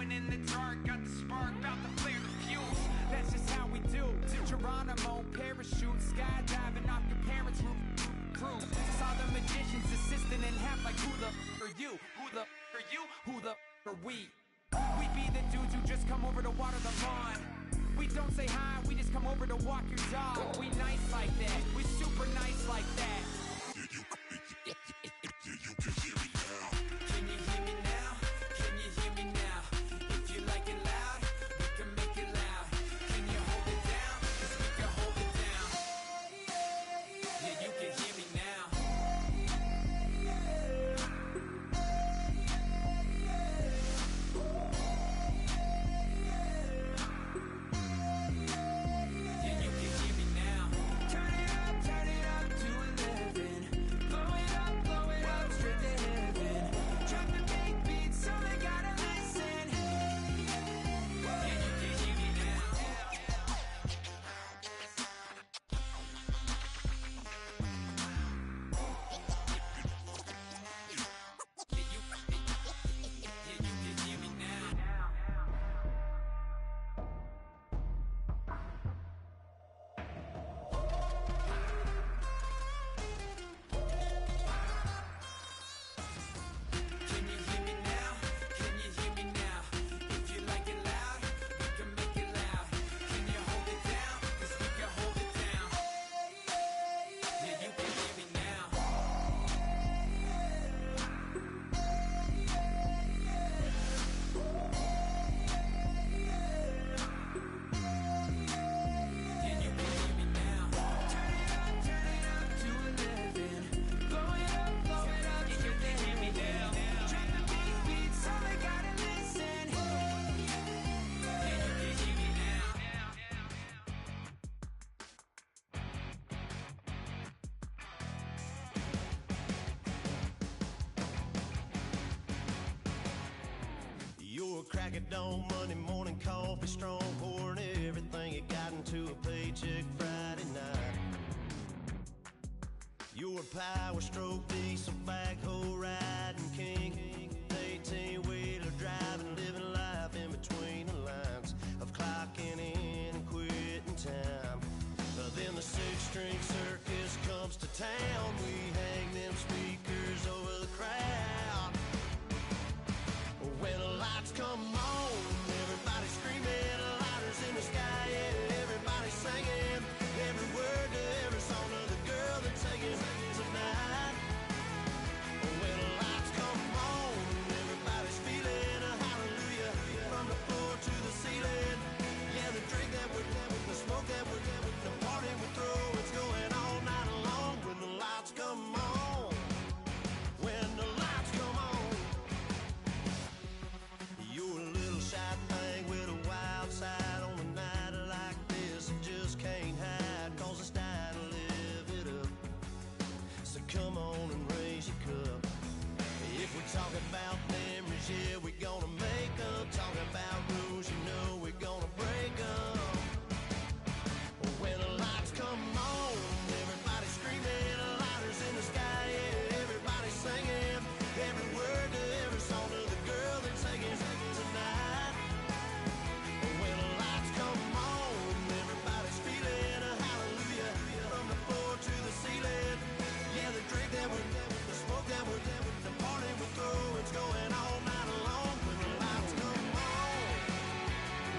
glowing in the dark, got the spark, about to flare the fuse. That's just how we do. Geronimo, parachute, skydiving off your parents' roof. Saw the magician's assistant in half like who the are you? Who the are you? Who the are we? We be the dudes who just come over to water the lawn. We don't say hi, we just come over to walk your dog. We nice like that, we super nice like that. You can hear me now. Can you hear me now? Can you hear me now? If you like it loud, we can make it loud. Can you hold it down? 'Cause we can hold it down. Yeah, you can hear me now. You're a crack at dawn, Monday morning coffee, strong, pouring everything you got into a paycheck Friday night. You're a power stroke, diesel backhoe riding king, 18-wheeler driving, living life in between the lines of clocking in and quitting time. Then the six-string circus comes to town. We hang them speakers over the crowd. When the lights come on, everybody screaming, lighters in the sky, yeah, everybody singing every word to every song of the girl they're taking tonight. When the lights come on, everybody's feeling a hallelujah from the floor to the ceiling. Yeah, the drink that we're having, the smoke that we're having, the party we throw, it's going all night long. When the lights come on, when the lights come on. You're a little shy thing with a wild side. On a night like this, you just can't hide, 'cause it's time to live it up. So come on and raise your cup. If we're talking about memories, yeah, we're gonna make them. Talking about rules, you know we're gonna break them. When the lights come on, everybody's screaming, lighters in the sky, yeah, everybody's singing every word to every song of the girl they're taking tonight. When the lights come on, everybody's feeling a hallelujah from the floor to the ceiling. Yeah, the drink that we're having, the smoke that we're having, the party we throw, it's going all night long. When the lights come on,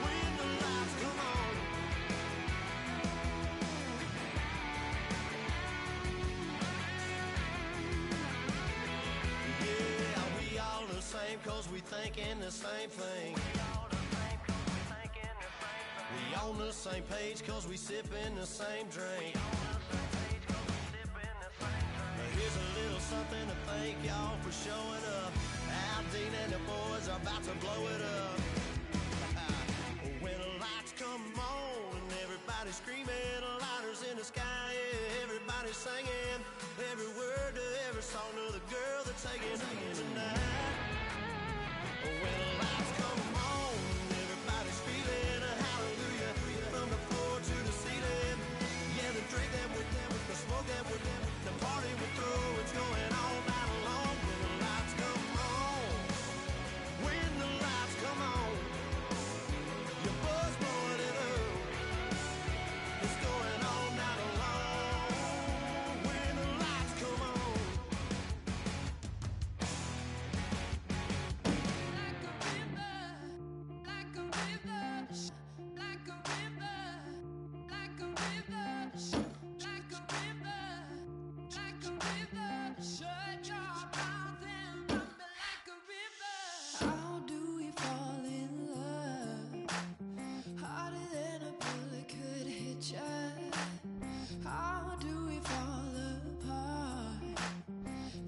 when the lights come on. Yeah, we all the same, 'cause we thinking the same thing. We on the same page, 'cause we sipping the same drink. Here's a little something to thank y'all for showing up. Al Dean and the boys are about to blow it up. When the lights come on and everybody's screaming, lighters in the sky, yeah, everybody's singing every word to every song of the girl they're taking tonight. When the lights come on, everybody's feeling a hallelujah from the floor to the ceiling. Yeah, the drink that we're having, the smoke that we're having, the party we throw, it's going all night long. When the lights come on, when the lights come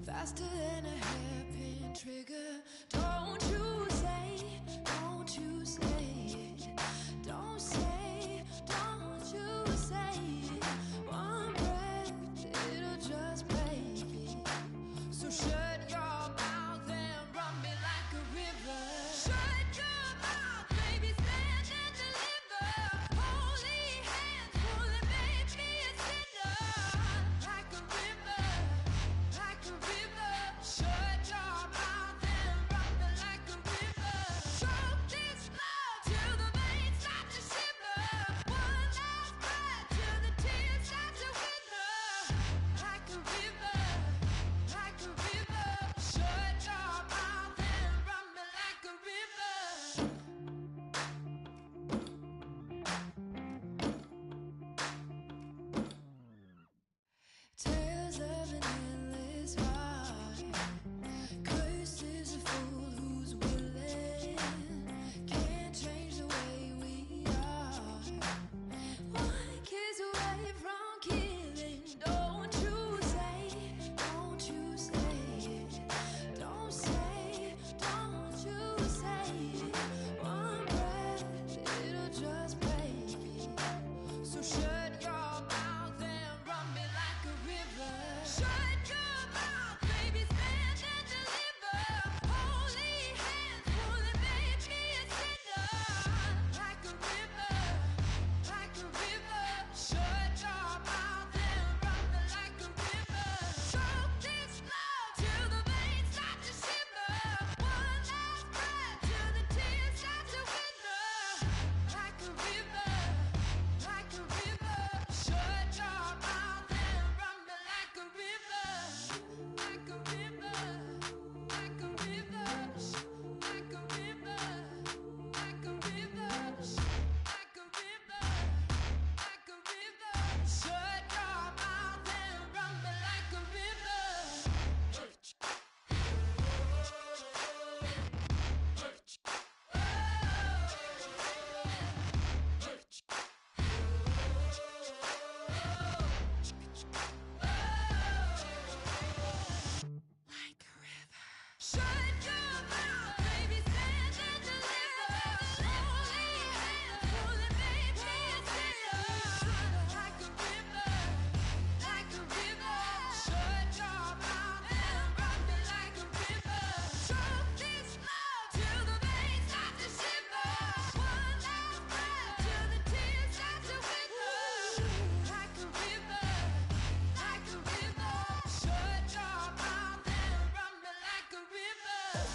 Faster than a hairpin trigger. Don't you say, don't you say it. Don't say, don't you say it. One breath, it'll just break it. So shut your mouth and run me like a river. Shut your mouth, baby, stand and deliver. Holy hands pulling, make me a sinner. Like a river, like a river. Shut your mouth and run me like a river. Choke this love till the veins start to shiver. One last breath till the tears start to wither. Like a river, like a river. Shut your mouth and run me like a river. Tales of an endless ride. Cursed is a fool who's willing. Can't change the way we are. One kiss away from killing. Don't you say it. Don't say, don't you say it. One breath, it'll just break it. So shut your mouth and run me like a river. Shut your mouth, baby, stand and deliver. Holy hands pulling, make me a sinner. Like a river, like a river. Shut your mouth and run me like a river. Choke this love till the veins start to shiver. One last breath till the tears start to wither. Like a river, like a river. Shut your mouth and run me like a river. Like a river, like a river. Like a river, like a river. Like a river, like a river. Shut your mouth and run me like a river. Like a river. Shut your mouth, baby, stand and deliver. Holy hands pulling, make me a sinner. Like a river, like a river. Shut your mouth and run me like a river. Choke this love till the veins start to shiver. One last breath till the tears start to wither. Like a river, like a river. Shut your mouth and run me like a river.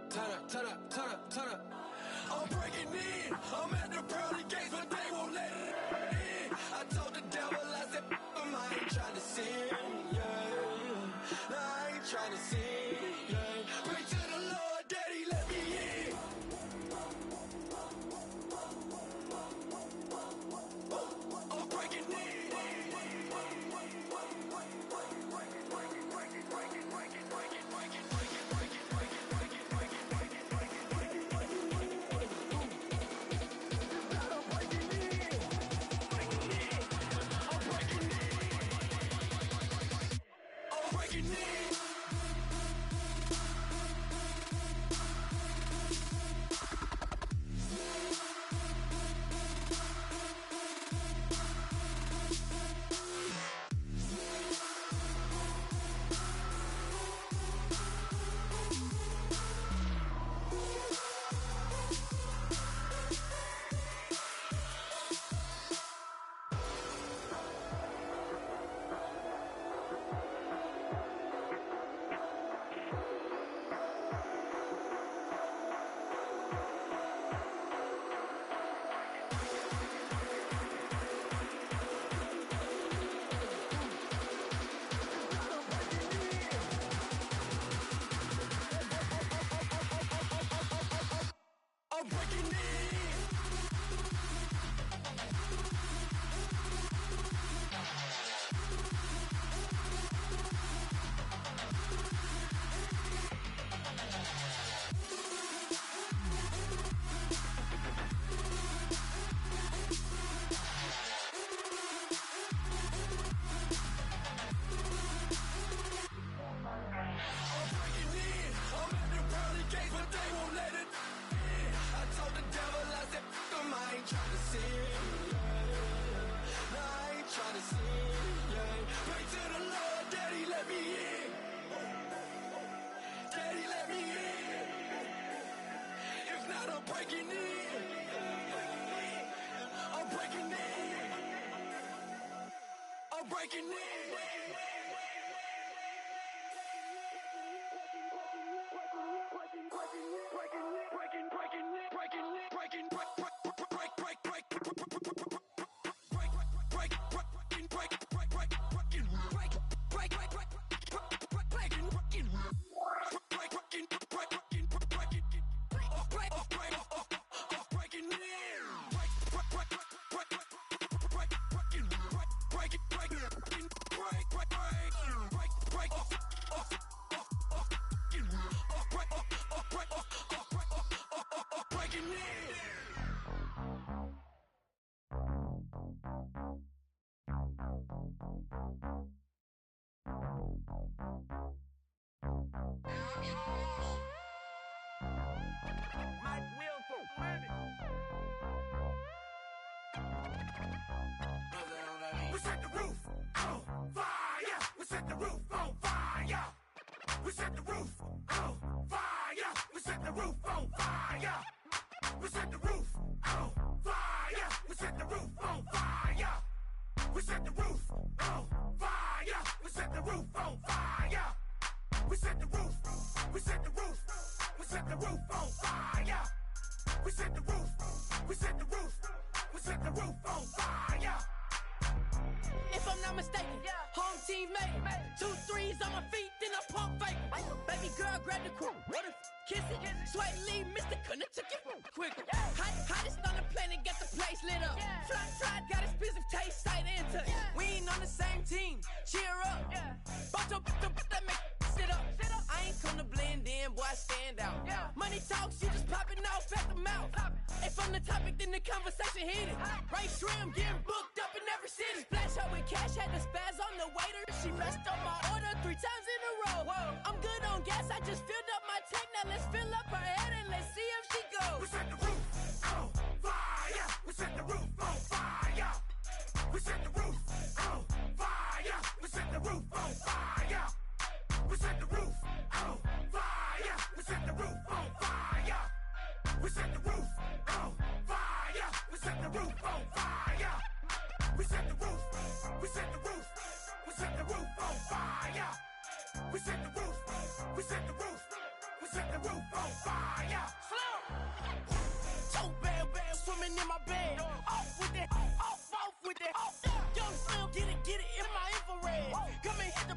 Turn up, turn up, turn up. I'm breaking in. I'm at the pearly gates, but they won't let it in. I told the devil, I said, I ain't trying to sin, yeah. No, I ain't trying to sin, yeah. Pray to the Lord, Daddy, let me in. I'm breaking in. I'm breaking in. breaking in. We set the roof on fire. We set the roof on fire. We set the roof on fire. We set the roof on fire. We set the roof on fire. We set the roof on fire. We set the roof on fire. We set the roof on fire. We set the roof. We set the roof. We set the roof on fire. We set the roof. We set the roof. We set the roof on fire. If I'm not mistaken, home team made it. 2 threes on my feet, then I pump fake. Baby girl, grab the quote. What if kiss it? Sweat leave, Mr. Couldn't took it quicker. Hottest on the planet, got the place lit up. Fly, got expensive taste, sight into. We ain't on the same team. Cheer up. Bato, that make sit up. I ain't come to blend in, boy, I stand out. Money talks, you just popping off at the mouth. If I'm the topic, then the conversation heated. Right shrimp, getting booked up in every city. Splash out with cash, had the spaz on the waiter. She messed up my order 3 times in a row. I'm good on gas, I just filled up my tank. Now let's fill up her head and let's see if she goes. We set the roof on fire. We set the roof on fire. We set the roof on fire. We set the roof on fire. We set the roof on fire. We set the roof on fire. We set the roof on fire. We set the roof on fire. We set the roof. We set the roof. We set the roof on fire. We set the roof. We set the roof. We set the roof on fire. Slow. So bad, swimming in my bed. Off with that, off with that. Young Slim, get it in my infrared. Come and hit the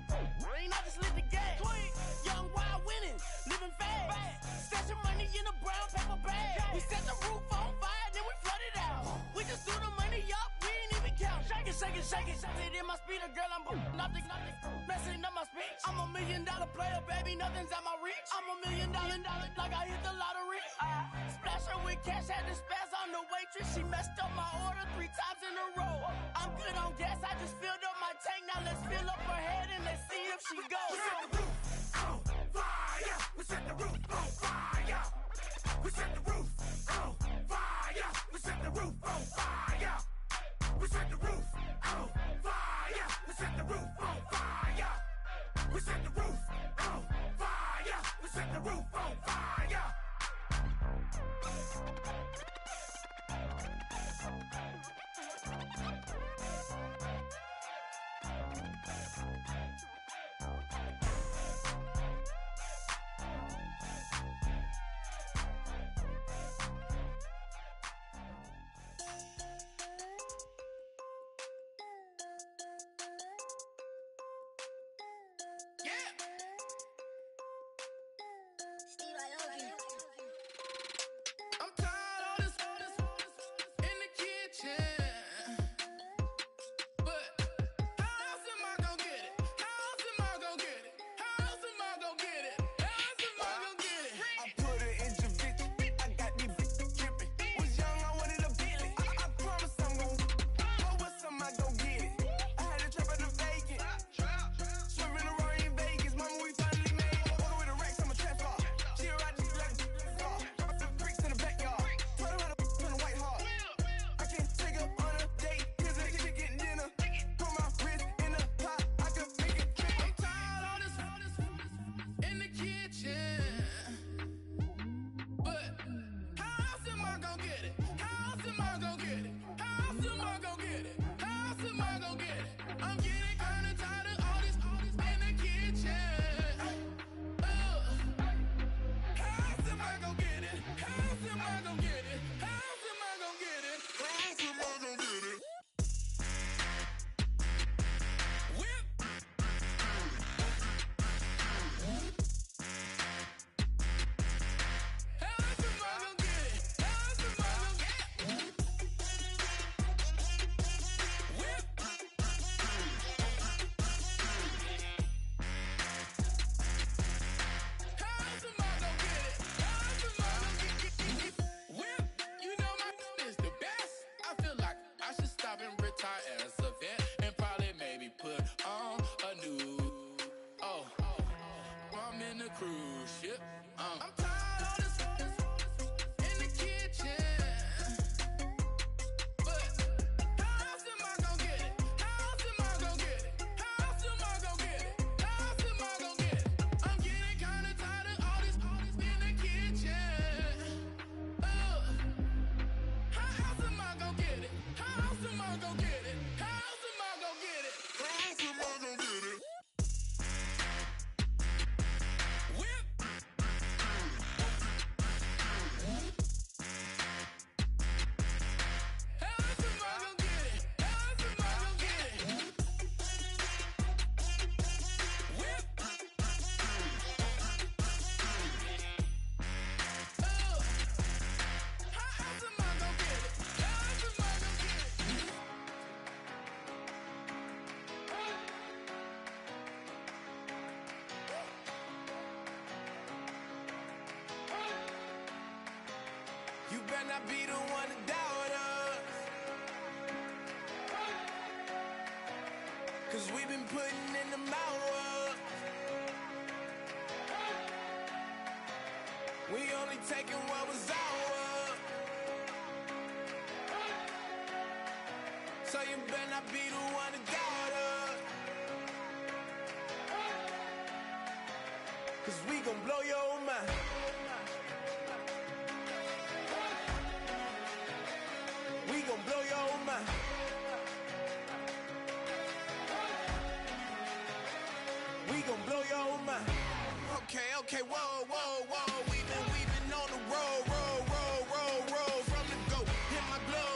rain, I just lit the gas. Young wild winning, living fast. Stashing money in a brown paper bag. We set the roof on fire, then we flood it out. We just threw the money up, we ain't even count. Shake it, shake it, shake it. It in my speeder, girl, I'm nothing, messing up my speech. I'm $1 million player, baby, nothing's at my reach. I'm $1 million, like I hit the lottery. Splash her with cash, had the spaz on the waitress. She messed up my order 3 times in a row. I'm good on gas, I just filled up my tank. Now let's fill up her head and let's see if she goes. We set the roof on fire. We set the roof on fire. We set the roof on fire. We set the roof on fire. We set the roof on fire. We set the roof on fire. We set the roof on fire. We set the roof on fire. stop and retire as a vet, and probably maybe put on a new. Oh, I'm in the cruise ship. I'm tired of this in the kitchen. But how else am I gonna get it? How else am I gonna get it? How else am I gonna get it? How else am I gonna get it? I'm getting kinda tired of all this in the kitchen. How else am I gonna get it? How else am I gonna get it? How else am I gonna get it? How else am I gonna get it? Whip. How else am I gonna get it? How else am I gonna get it? Whip. How else am I gonna get it? How else am I gonna get it? You better not be the one to doubt us, 'cause we've been putting in the hours. We only taking what was ours. So you better not be the one to doubt us, 'cause we gon' blow your mind. We gon' blow your mind. We gon' blow your mind. Okay, whoa. We've been on the road, from the go. Hit my glow.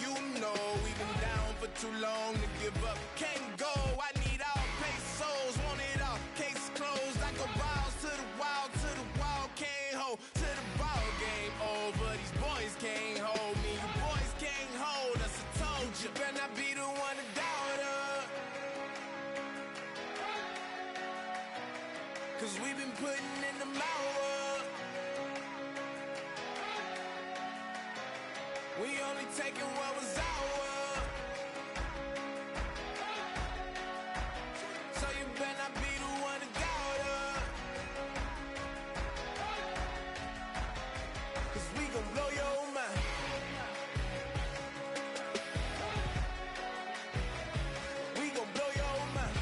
You know we've been down for too long to give up. Can't go. I need all pesos, want it all. Case closed. I go balls to the wall, can't hold to the ball game over. These boys can't hold me. You boys can't hold us. I told you. Better not be the one to doubt us, 'cause we've been putting in the hours. We only taking what was ours. So you better not be the one to doubt us, 'cause we gon' blow your mind. We gon' blow your mind.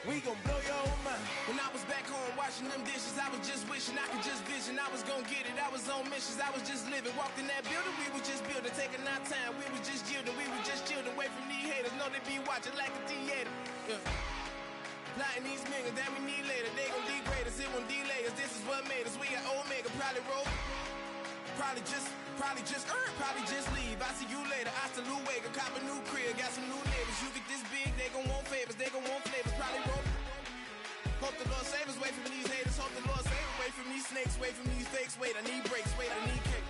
We gon' blow your mind. When I was back home washing them dishes, I was just wishing I could just vision. I was gon' get it, I was on missions, I was just living. Walked in that building, we was just building, taking our time. We was just yielding, we was just chilling. Away from these haters, know they be watching like a theater. Plotting these niggas that we need later. They gon' degrade us, it won't delay us. This is what made us. We got Omega, probably roll. Probably just leave. I see you later. I salute Wake, cop a new crib, got some new neighbors. You get this big, they gon' want favors, they gon' want flavors. Probably roll. Hope the Lord save us, wait from these haters. Hope the Lord save us, wait from these snakes, wait from these fakes. Wait, I need breaks, wait, I need cake.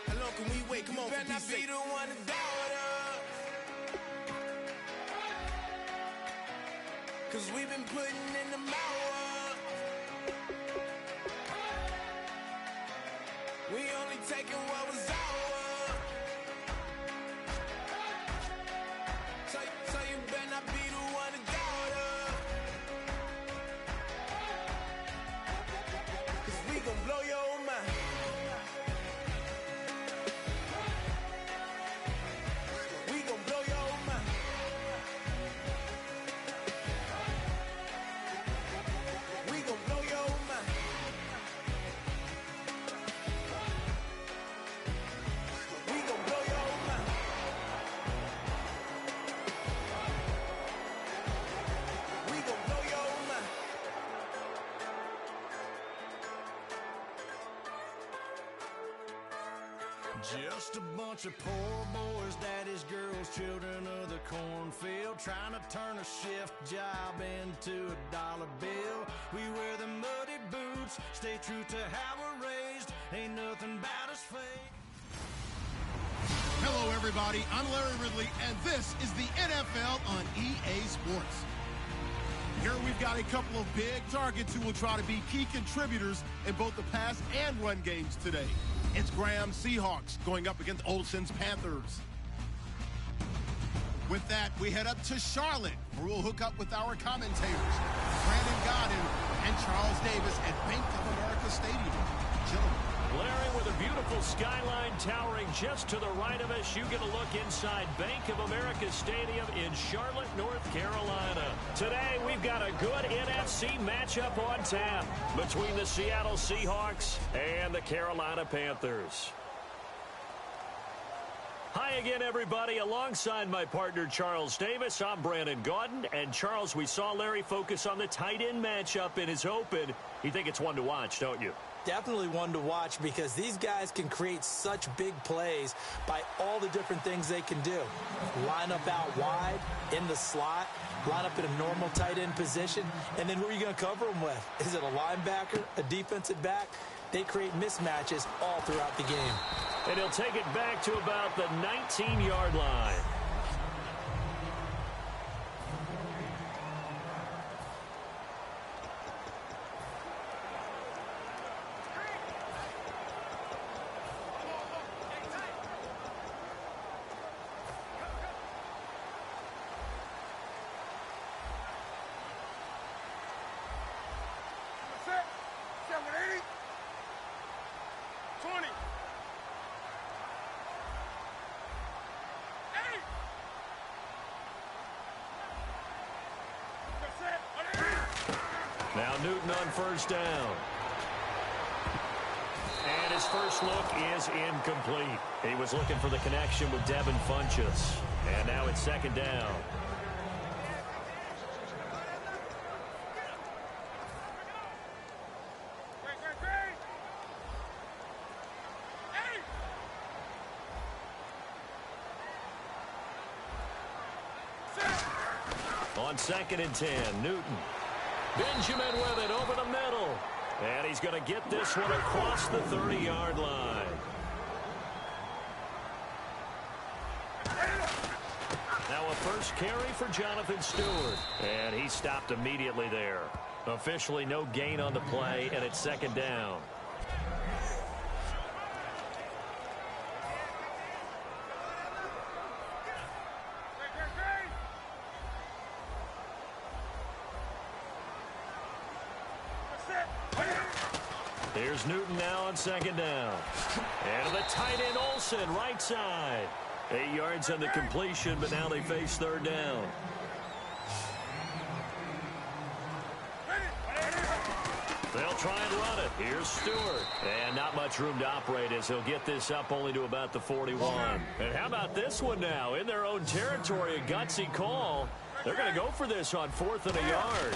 How long can we wait? Come on, for peace sake. Better not be the one to doubt us, 'cause we've been putting in the hours. We only taking what was ours. So you better not be the one to doubt us, 'cause we gon' blow your mind. We gon' blow your mind. We gon' blow your mind. We gon' blow your mind. We gon' blow your mind. Just a bunch of poor boys, daddy's girls, children of the cornfield, trying to turn a shift job into a dollar bill. We wear the muddy boots, stay true to how we're raised, ain't nothing about us fake. Hello, everybody. I'm Larry Ridley, and this is the NFL on EA Sports. Here we've got a couple of big targets who will try to be key contributors in both the pass and run games today. It's Graham's Seahawks going up against Olsen's Panthers. With that, we head up to Charlotte, where we'll hook up with our commentators, Brandon Godden and Charles Davis at Bank of America Stadium. Gentlemen. Larry, with a beautiful skyline towering just to the right of us, you get a look inside Bank of America Stadium in Charlotte, North Carolina. Today, we've got a good NFC matchup on tap between the Seattle Seahawks and the Carolina Panthers. Hi again, everybody. Alongside my partner, Charles Davis, I'm Brandon Gaudin. And, Charles, we saw Larry focus on the tight end matchup in his open. You think it's one to watch, don't you? Definitely one to watch because these guys can create such big plays by all the different things they can do. Line up out wide, in the slot, line up in a normal tight end position, and then who are you going to cover them with? Is it a linebacker, a defensive back? They create mismatches all throughout the game. And he'll take it back to about the 19-yard line. Now Newton on first down. And his first look is incomplete. He was looking for the connection with Devin Funchess. And now it's second down. On 2nd and 10, Newton. Benjamin with it over the middle. And he's going to get this one across the 30-yard line. Now a first carry for Jonathan Stewart. And he stopped immediately there. Officially no gain on the play, and it's second down. Here's Newton now on second down. And the tight end Olsen, right side. 8 yards on the completion, but now they face third down. They'll try and run it. Here's Stewart. And not much room to operate as he'll get this up only to about the 41. And how about this one now? In their own territory, a gutsy call. They're going to go for this on 4th and a yard.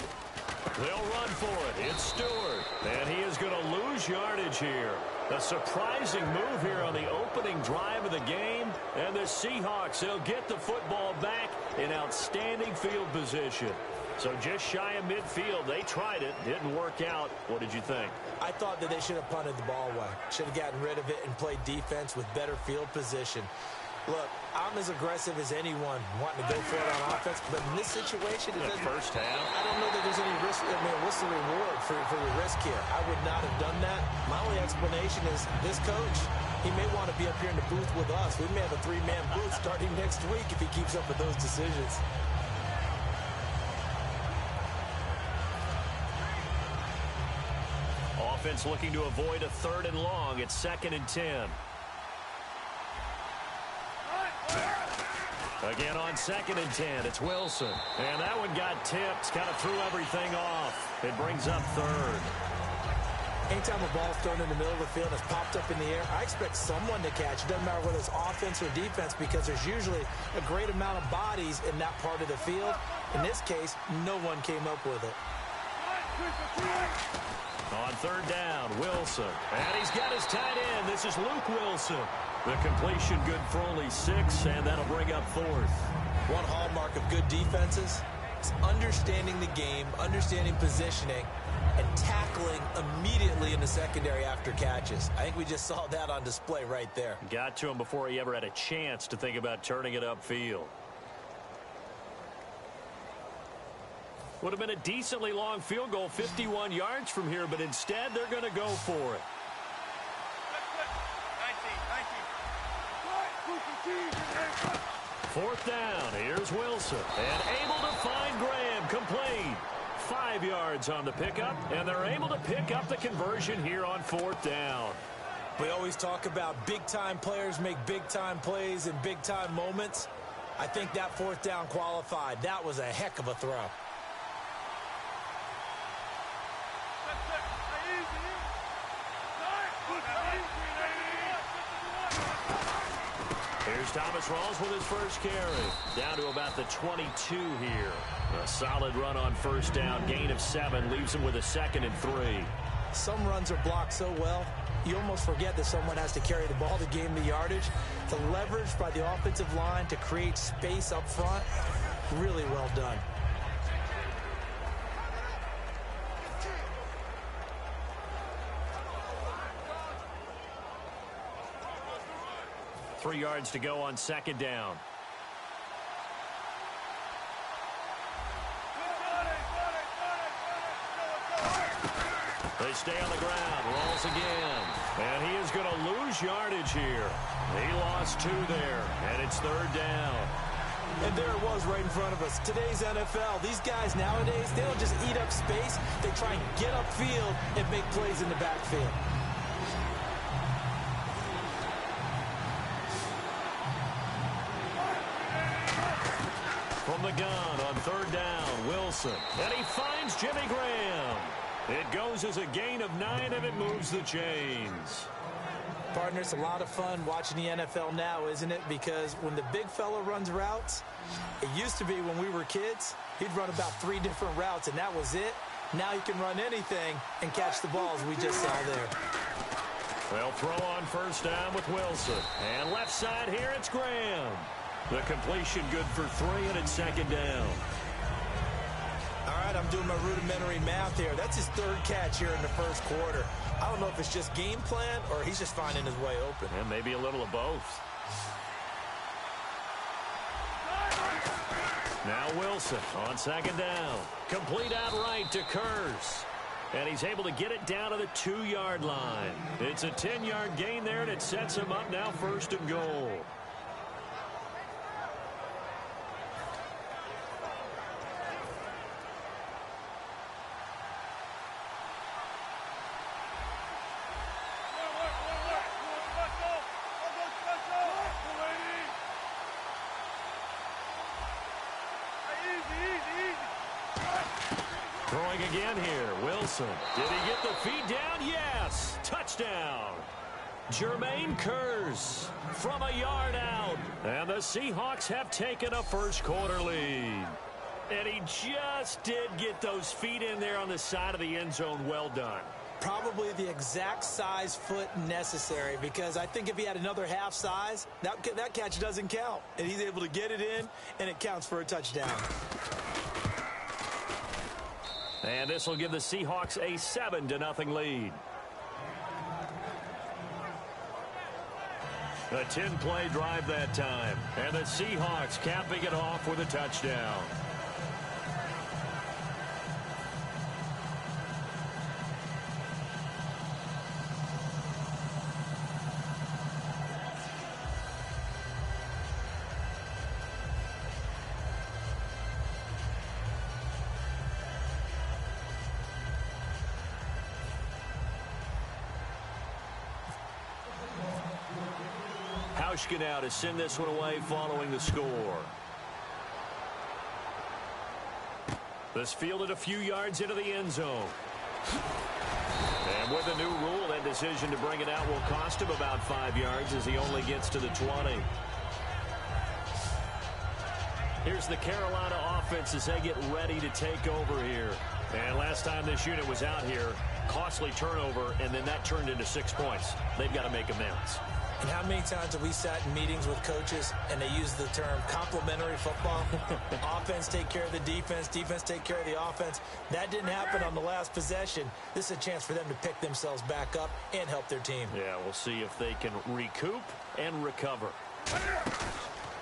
They'll run for it. It's Stewart. And he is going to lose yardage here. A surprising move here on the opening drive of the game. And the Seahawks, they'll get the football back in outstanding field position. So just shy of midfield. They tried it. Didn't work out. What did you think? I thought that they should have punted the ball away. Should have gotten rid of it and played defense with better field position. Look, I'm as aggressive as anyone wanting to go for it on offense, but in this situation, it doesn't. First half. I don't know that there's any risk. I mean, what's the reward for your risk here? I would not have done that. My only explanation is this coach, he may want to be up here in the booth with us. We may have a 3-man booth starting next week if he keeps up with those decisions. Offense looking to avoid a 3rd and long. It's 2nd and 10. Again on 2nd and 10, it's Wilson. And that one got tipped, kind of threw everything off. It brings up 3rd. Anytime a ball's thrown in the middle of the field and it's popped up in the air, I expect someone to catch. It doesn't matter whether it's offense or defense because there's usually a great amount of bodies in that part of the field. In this case, no one came up with it. On 3rd down, Wilson. And he's got his tight end. This is Luke Wilson. The completion good for only 6, and that'll bring up 4th. One hallmark of good defenses is understanding the game, understanding positioning, and tackling immediately in the secondary after catches. I think we just saw that on display right there. Got to him before he ever had a chance to think about turning it upfield. Would have been a decently long field goal, 51 yards from here, but instead they're going to go for it. 4th down. Here's Wilson. And able to find Graham. Complete. 5 yards on the pickup. And they're able to pick up the conversion here on 4th down. We always talk about big-time players make big-time plays in big-time moments. I think that 4th down qualified. That was a heck of a throw. Here's Thomas Rawls with his first carry. Down to about the 22 here. A solid run on 1st down. Gain of 7 leaves him with a 2nd and 3. Some runs are blocked so well, you almost forget that someone has to carry the ball to gain the yardage. The leverage by the offensive line to create space up front, really well done. Three yards to go on 2nd down. They stay on the ground. Rolls again. And he is going to lose yardage here. He lost 2 there. And it's 3rd down. And there it was right in front of us. Today's NFL, these guys nowadays, they don't just eat up space. They try and get upfield and make plays in the backfield. From the gun on 3rd down, Wilson. And he finds Jimmy Graham. It goes as a gain of 9, and it moves the chains. Partner, it's a lot of fun watching the NFL now, isn't it? Because when the big fella runs routes, it used to be when we were kids, he'd run about 3 different routes, and that was it. Now he can run anything and catch the balls we just saw there. They'll throw on 1st down with Wilson. And left side here, it's Graham. The completion good for 3, and it's 2nd down. All right, I'm doing my rudimentary math here. That's his 3rd catch here in the 1st quarter. I don't know if it's just game plan or he's just finding his way open. And maybe a little of both. Now Wilson on 2nd down. Complete outright to Curse. And he's able to get it down to the 2-yard line. It's a 10-yard gain there, and it sets him up now 1st and goal. Throwing again here, Wilson. Did he get the feed down? Yes! Touchdown! Jermaine Curse from a yard out. And the Seahawks have taken a 1st quarter lead. And he just did get those feet in there on the side of the end zone. Well done. Probably the exact size foot necessary, because I think if he had another half size, that catch doesn't count. And he's able to get it in, and it counts for a touchdown. And this will give the Seahawks a 7-0 lead. A 10-play drive that time. And the Seahawks capping it off with a touchdown. Now to send this one away following the score. This fielded a few yards into the end zone. And with the new rule, that decision to bring it out will cost him about 5 yards as he only gets to the 20. Here's the Carolina offense as they get ready to take over here. And last time this unit was out here, costly turnover, and then that turned into 6 points. They've got to make amends. And how many times have we sat in meetings with coaches and they use the term complementary football? Offense take care of the defense, defense take care of the offense. That didn't happen on the last possession. This is a chance for them to pick themselves back up and help their team. Yeah, we'll see if they can recoup and recover.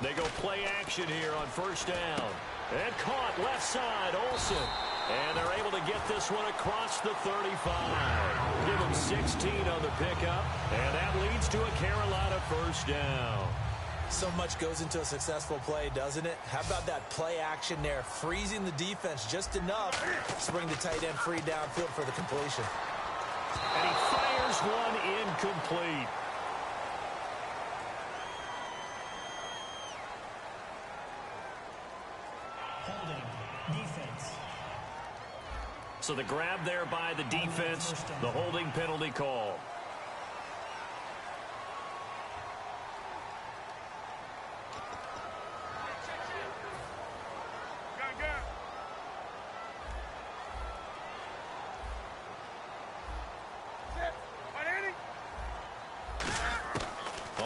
They go play action here on 1st down. And caught left side, Olsen. And they're able to get this one across the 35. Give them 16 on the pickup. And that leads to a Carolina 1st down. So much goes into a successful play, doesn't it? How about that play action there, freezing the defense just enough to bring the tight end free downfield for the completion. And he fires one incomplete. Holding, defense. So the grab there by the defense, the holding penalty call.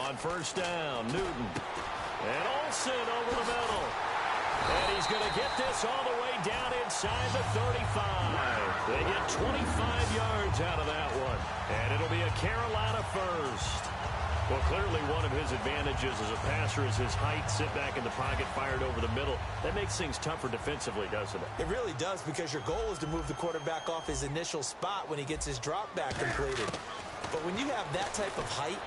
On first down, Newton. And Olsen over the middle. And he's going to get this all the way down inside the 35. They get 25 yards out of that one. And it'll be a Carolina first. Well, clearly one of his advantages as a passer is his height. Sit back in the pocket, fired over the middle. That makes things tougher defensively, doesn't it? It really does, because your goal is to move the quarterback off his initial spot when he gets his drop back completed. But when you have that type of height,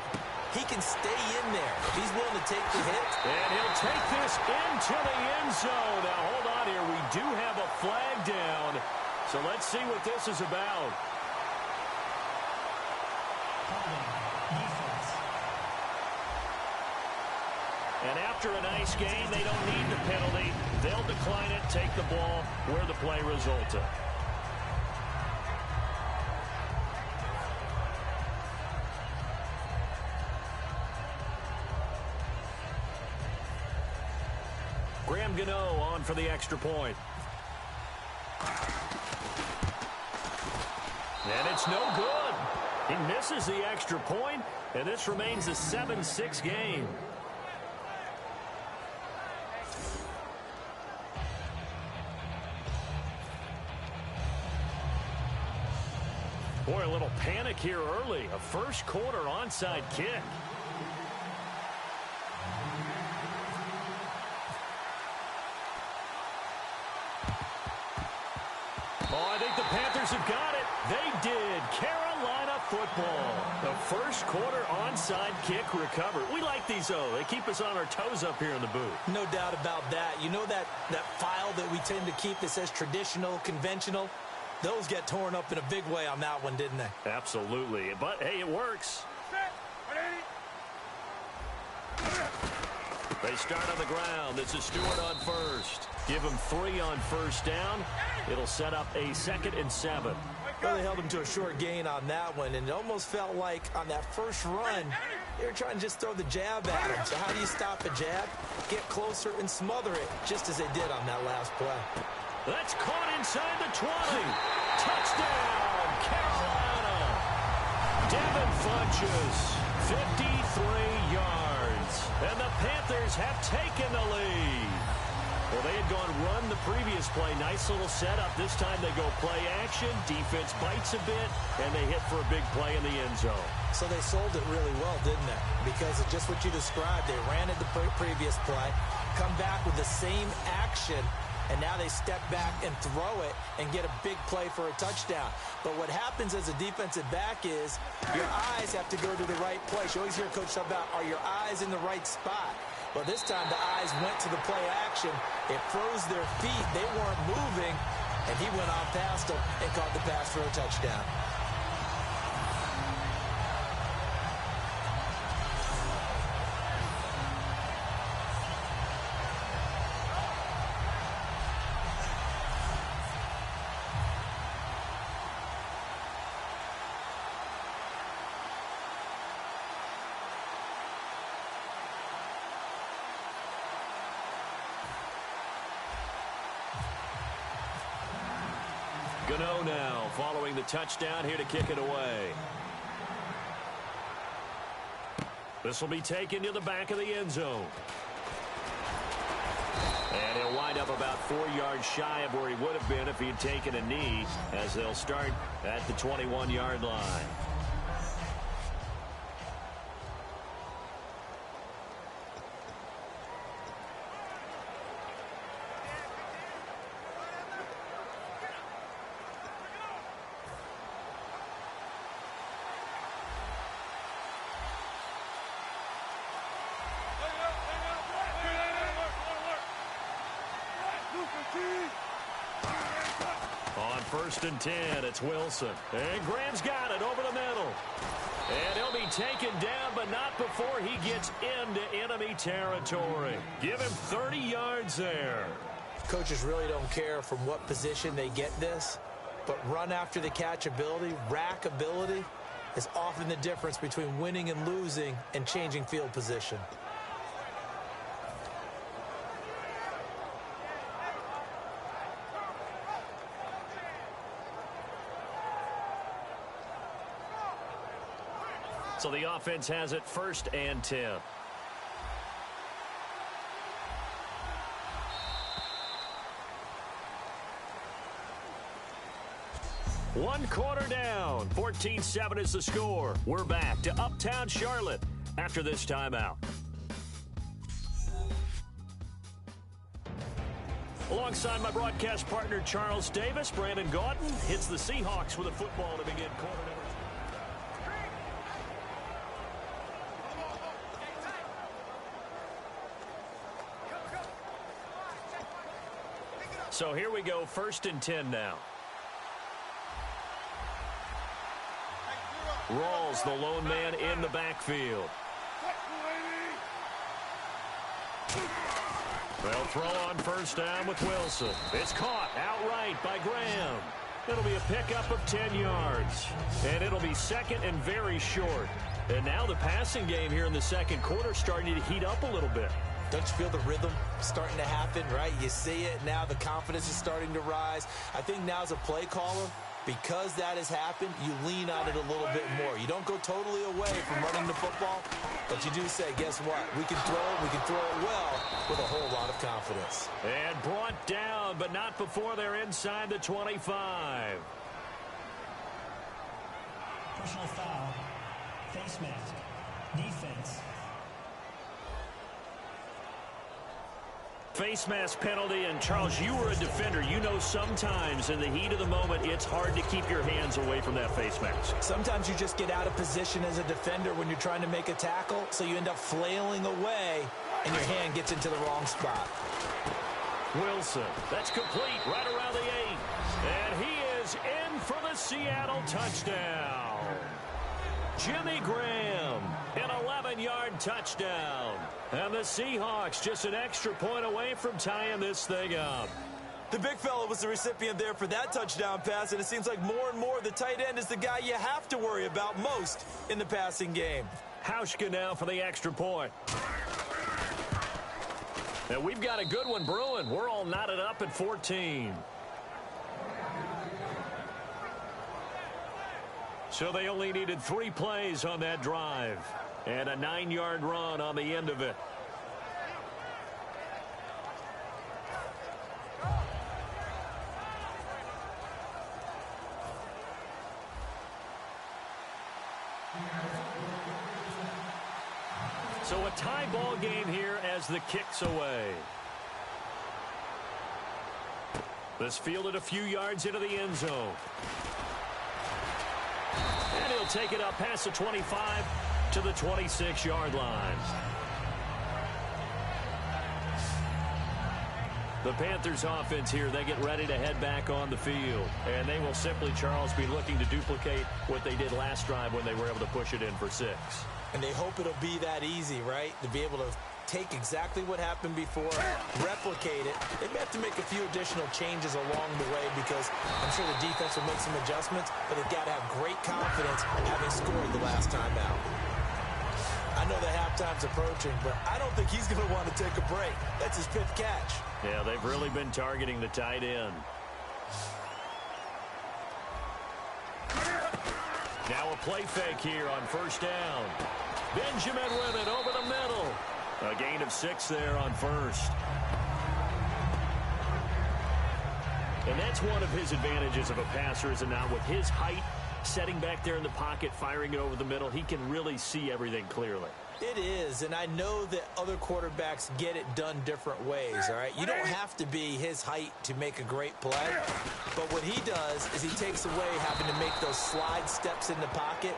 he can stay in there if he's willing to take the hit. And he'll take this into the end zone. Now, hold on here. We do have a flag down. So let's see what this is about. And after a nice game, they don't need the penalty. They'll decline it, take the ball where the play resulted. Graham Gano on for the extra point. And it's no good. He misses the extra point, and this remains a 7-6 game. Boy, a little panic here early. A first quarter onside kick. Oh, I think the Panthers have got it. They did. Carolina football. The first quarter onside kick recovered. We like these, though. They keep us on our toes up here in the booth. No doubt about that. You know that file that we tend to keep that says traditional, conventional? Those get torn up in a big way on that one, didn't they? Absolutely. But, hey, it works. They start on the ground. This is Stewart on first. Give him 3 on first down. It'll set up a 2nd and 7. Well, they held him to a short gain on that one, and it almost felt like on that first run, they were trying to just throw the jab at him. So how do you stop a jab? Get closer and smother it, just as they did on that last play. That's caught inside the 20. Touchdown, Carolina. Devin Funches, 53 yards. And the Panthers have taken the lead. Well, they had gone run the previous play. Nice little setup. This time they go play action. Defense bites a bit, and they hit for a big play in the end zone. So they sold it really well, didn't they? Because of just what you described. They ran it the previous play, come back with the same action, and now they step back and throw it and get a big play for a touchdown. But what happens as a defensive back is your eyes have to go to the right place. You always hear Coach talk about, are your eyes in the right spot? Well, this time the eyes went to the play action. It froze their feet. They weren't moving, and he went on past them and caught the pass for a touchdown. Gano now following the touchdown, here to kick it away. This will be taken to the back of the end zone. And he'll wind up about 4 yards shy of where he would have been if he had taken a knee, as they'll start at the 21-yard line. first and 10. It's Wilson. And Graham's got it over the middle. And he'll be taken down, but not before he gets into enemy territory. Give him 30 yards there. Coaches really don't care from what position they get this, but run after the catch ability, rack ability, is often the difference between winning and losing and changing field position. So the offense has it first and 10. One quarter down. 14-7 is the score. We're back to Uptown Charlotte after this timeout. Alongside my broadcast partner Charles Davis, Brandon Gaudin hits the Seahawks with a football to begin quarter number 2. So here we go, first and 10 now. Rawls, the lone man in the backfield. They'll throw on first down with Wilson. It's caught outright by Graham. It'll be a pickup of 10 yards. And it'll be second and very short. And now the passing game here in the second quarter starting to heat up a little bit. Don't you feel the rhythm starting to happen, right? You see it. Now the confidence is starting to rise. I think now as a play caller, because that has happened, you lean on it a little bit more. You don't go totally away from running the football, but you do say, guess what? We can throw it well with a whole lot of confidence. And brought down, but not before they're inside the 25. Personal foul. Face mask. Defense. Face mask penalty, and Charles, you were a defender. You know sometimes in the heat of the moment, it's hard to keep your hands away from that face mask. Sometimes you just get out of position as a defender when you're trying to make a tackle, so you end up flailing away, and your hand gets into the wrong spot. Wilson, that's complete right around the 8. And he is in for the Seattle touchdown. Jimmy Graham, an 11-yard touchdown. And the Seahawks just an extra point away from tying this thing up. The big fella was the recipient there for that touchdown pass, and it seems like more and more the tight end is the guy you have to worry about most in the passing game. Hauschka now for the extra point. And we've got a good one brewing. We're all knotted up at 14. So they only needed 3 plays on that drive. And a 9-yard run on the end of it. So a tie ball game here as the kick's away. This fielded a few yards into the end zone. And he'll take it up past the 25 to the 26-yard line. The Panthers offense here, they get ready to head back on the field. And they will simply, Charles, be looking to duplicate what they did last drive when they were able to push it in for 6. And they hope it'll be that easy, right? To be able to take exactly what happened before, replicate it. They may have to make a few additional changes along the way because I'm sure the defense will make some adjustments, but they've got to have great confidence having scored the last time out. I know the halftime's approaching, but I don't think he's going to want to take a break. That's his 5th catch. Yeah, they've really been targeting the tight end. Now a play fake here on first down. Benjamin with it over the middle. A gain of 6 there on first. And that's one of his advantages of a passer, is it not? With his height, setting back there in the pocket, firing it over the middle, he can really see everything clearly. It is, and I know that other quarterbacks get it done different ways, all right? You don't have to be his height to make a great play, but what he does is he takes away having to make those slide steps in the pocket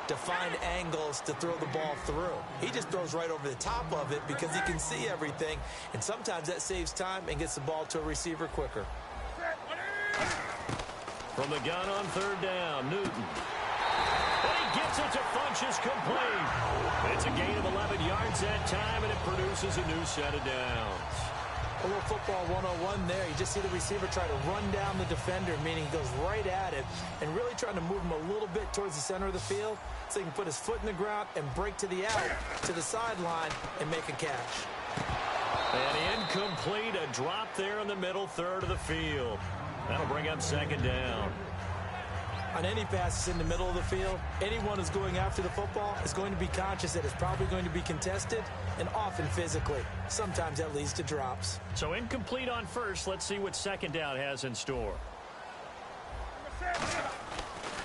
to find angles to throw the ball through. He just throws right over the top of it because he can see everything, and sometimes that saves time and gets the ball to a receiver quicker. From the gun on third down, Newton. And he gets it to Funchess complete. It's a gain of 11 yards that time, and it produces a new set of downs. A little football 101 there. You just see the receiver try to run down the defender, meaning he goes right at it, and really trying to move him a little bit towards the center of the field so he can put his foot in the ground and break to the out, to the sideline, and make a catch. And incomplete, a drop there in the middle third of the field. That'll bring up second down. On any passes in the middle of the field, anyone who's going after the football is going to be conscious that it's probably going to be contested, and often physically. Sometimes that leads to drops. So incomplete on first. Let's see what second down has in store.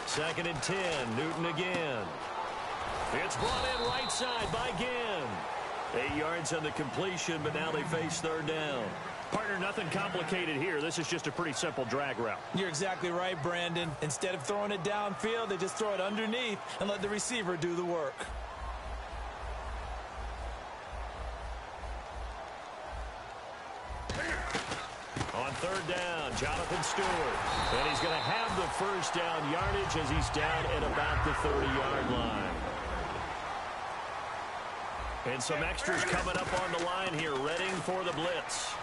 Second and 10. Newton again. It's brought in right side by Ginn. 8 yards on the completion, but now they face third down. Partner, nothing complicated here. This is just a pretty simple drag route. You're exactly right, Brandon. Instead of throwing it downfield, they just throw it underneath and let the receiver do the work. On third down, Jonathan Stewart. And he's going to have the first down yardage as he's down at about the 30-yard line. And some extras coming up on the line here, readying for the blitz.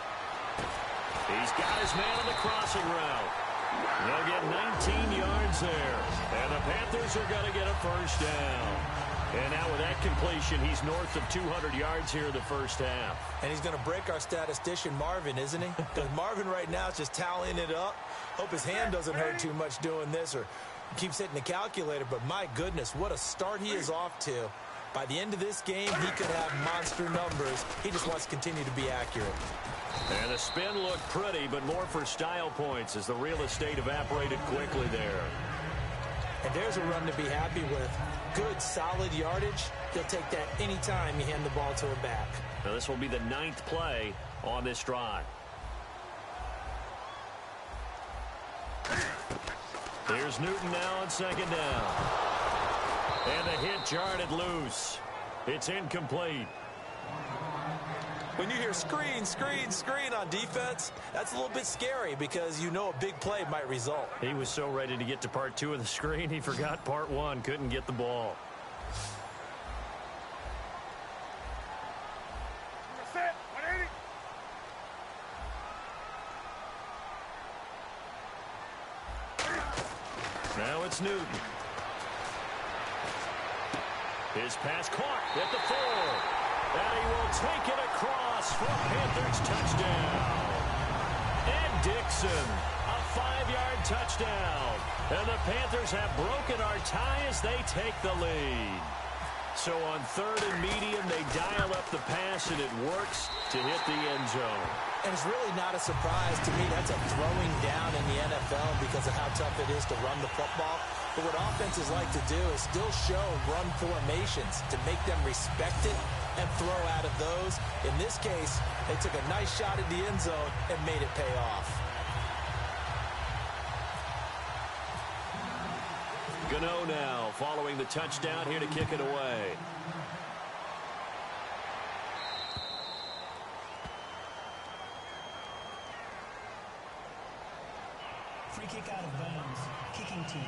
He's got his man on the crossing route. They'll get 19 yards there. And the Panthers are going to get a first down. And now with that completion, he's north of 200 yards here in the first half. And he's going to break our statistician Marvin, isn't he? Because Marvin right now is just tallying it up. Hope his hand doesn't hurt too much doing this or keeps hitting the calculator. But my goodness, what a start he is off to. By the end of this game, he could have monster numbers. He just wants to continue to be accurate. And the spin looked pretty, but more for style points as the real estate evaporated quickly there. And there's a run to be happy with. Good, solid yardage. He'll take that anytime you hand the ball to a back. Now this will be the 9th play on this drive. Here's Newton now on second down. And the hit jarred it loose. It's incomplete. When you hear screen, screen, screen on defense, that's a little bit scary because you know a big play might result. He was so ready to get to part 2 of the screen, he forgot part 1, couldn't get the ball. Now it's Newton. His pass caught at the 4. And he will take it across for a Panthers touchdown. And Dixon, a 5-yard touchdown. And the Panthers have broken our tie as they take the lead. So on third and medium, they dial up the pass, and it works to hit the end zone. And it's really not a surprise to me. That's a throwing down in the NFL because of how tough it is to run the football. But what offenses like to do is still show run formations to make them respect it and throw out of those. In this case, they took a nice shot at the end zone and made it pay off. Gano now following the touchdown here to kick it away. Free kick out of bounds. Kicking team.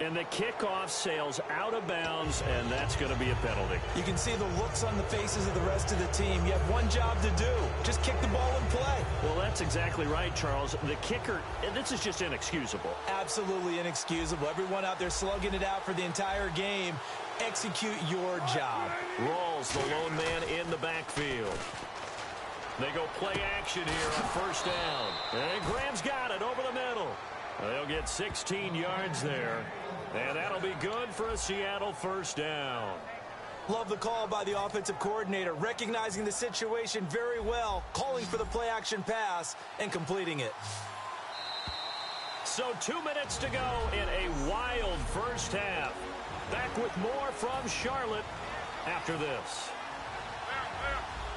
And the kickoff sails out of bounds, and that's going to be a penalty. You can see the looks on the faces of the rest of the team. You have one job to do. Just kick the ball and play. Well, that's exactly right, Charles. The kicker, this is just inexcusable. Absolutely inexcusable. Everyone out there slugging it out for the entire game. Execute your job. Rawls, the lone man in the backfield. They go play action here on first down. And Graham's got it over the middle. They'll get 16 yards there. And that'll be good for a Seattle first down. Love the call by the offensive coordinator, recognizing the situation very well, calling for the play-action pass, and completing it. So 2 minutes to go in a wild first half. Back with more from Charlotte after this.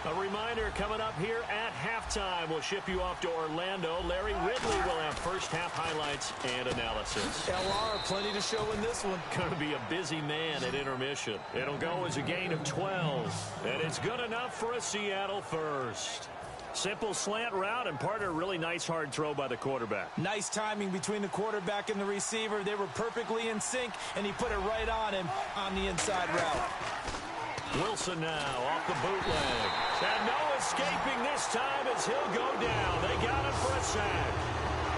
A reminder coming up here at halftime. We'll ship you off to Orlando. Larry Ridley will have first half highlights and analysis. LR, plenty to show in this one. Going to be a busy man at intermission. It'll go as a gain of 12. And it's good enough for a Seattle first. Simple slant route, and partner, really nice hard throw by the quarterback. Nice timing between the quarterback and the receiver. They were perfectly in sync, and he put it right on him on the inside route. Wilson now off the bootleg. And no escaping this time as he'll go down. They got him for a sack.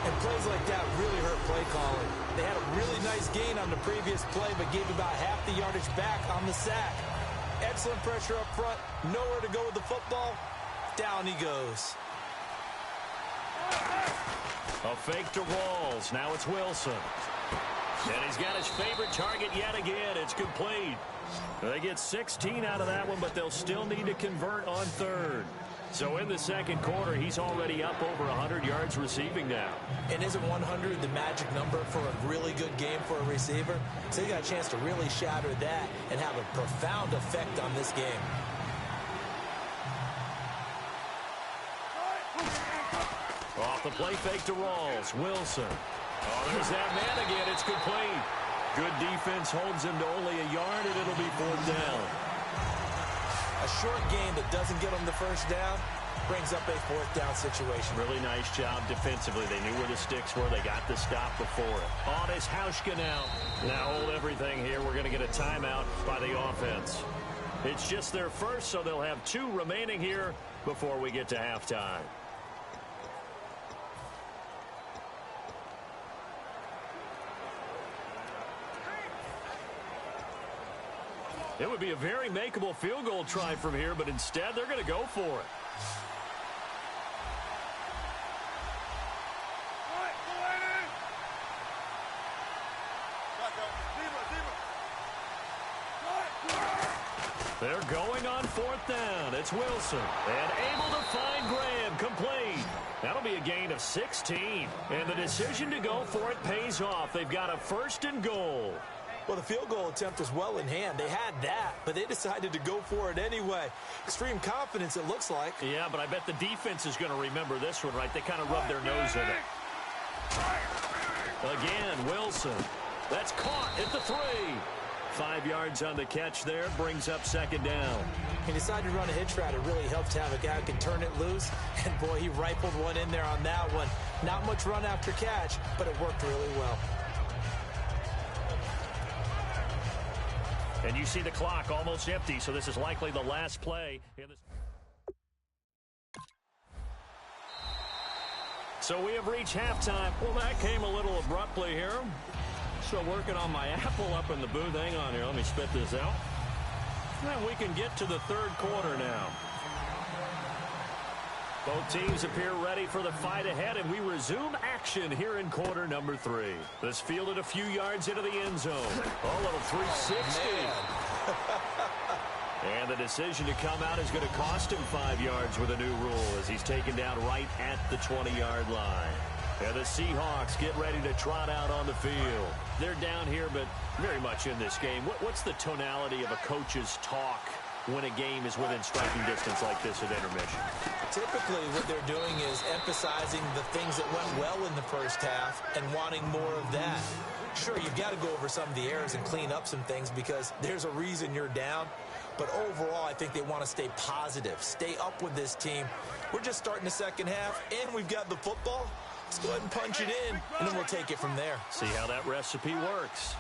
And plays like that really hurt play calling. They had a really nice gain on the previous play, but gave about half the yardage back on the sack. Excellent pressure up front. Nowhere to go with the football. Down he goes. A fake to Rawls. Now it's Wilson. And he's got his favorite target yet again. It's complete. They get 16 out of that one, but they'll still need to convert on third. So in the second quarter, he's already up over 100 yards receiving now. And isn't 100 the magic number for a really good game for a receiver? So he got a chance to really shatter that and have a profound effect on this game. Off the play fake to Rawls. Wilson. Oh, there's that man again. It's complete. Good defense holds him to only a yard, and it'll be 4th down. A short game that doesn't get them the first down brings up a 4th down situation. Really nice job defensively. They knew where the sticks were. They got the stop before it. On is Hauschka now. Now hold everything here. We're going to get a timeout by the offense. It's just their first, so they'll have 2 remaining here before we get to halftime. It would be a very makeable field goal try from here, but instead they're going to go for it. They're going on 4th down. It's Wilson. And able to find Graham. Complete. That'll be a gain of 16. And the decision to go for it pays off. They've got a 1st and goal. Well, the field goal attempt was well in hand. They had that, but they decided to go for it anyway. Extreme confidence, it looks like. Yeah, but I bet the defense is going to remember this one, right? They kind of rubbed their nose in it. Again, Wilson. That's caught at the 3. 5 yards on the catch there. Brings up 2nd down. He decided to run a hitch route. It really helped to have a guy who can turn it loose. And, boy, he rifled one in there on that one. Not much run after catch, but it worked really well. And you see the clock almost empty, so this is likely the last play. So we have reached halftime. Well, that came a little abruptly here. Still working on my apple up in the booth. Hang on here. Let me spit this out. And we can get to the 3rd quarter now. Both teams appear ready for the fight ahead, and we resume action here in quarter number 3. This fielded a few yards into the end zone. Oh, a little 360. And the decision to come out is going to cost him 5 yards with a new rule as he's taken down right at the 20-yard line. And the Seahawks get ready to trot out on the field. They're down here, but very much in this game. What's the tonality of a coach's talk when a game is within striking distance like this at intermission? Typically, what they're doing is emphasizing the things that went well in the first half and wanting more of that. Sure, you've got to go over some of the errors and clean up some things because there's a reason you're down. But overall, I think they want to stay positive, stay up with this team. We're just starting the second half, and we've got the football. Let's go ahead and punch it in, and then we'll take it from there. See how that recipe works.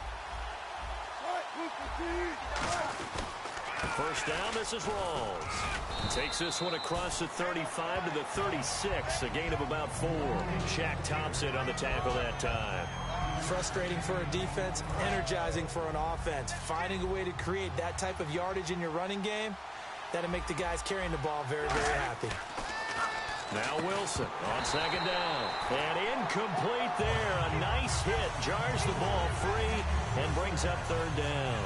First down, this is Rawls. Takes this one across the 35 to the 36, a gain of about 4. Shaq Thompson on the tackle that time. Frustrating for a defense, energizing for an offense. Finding a way to create that type of yardage in your running game, that'll make the guys carrying the ball very, very happy. Now Wilson on 2nd down. And incomplete there. A nice hit. Jars the ball free and brings up 3rd down.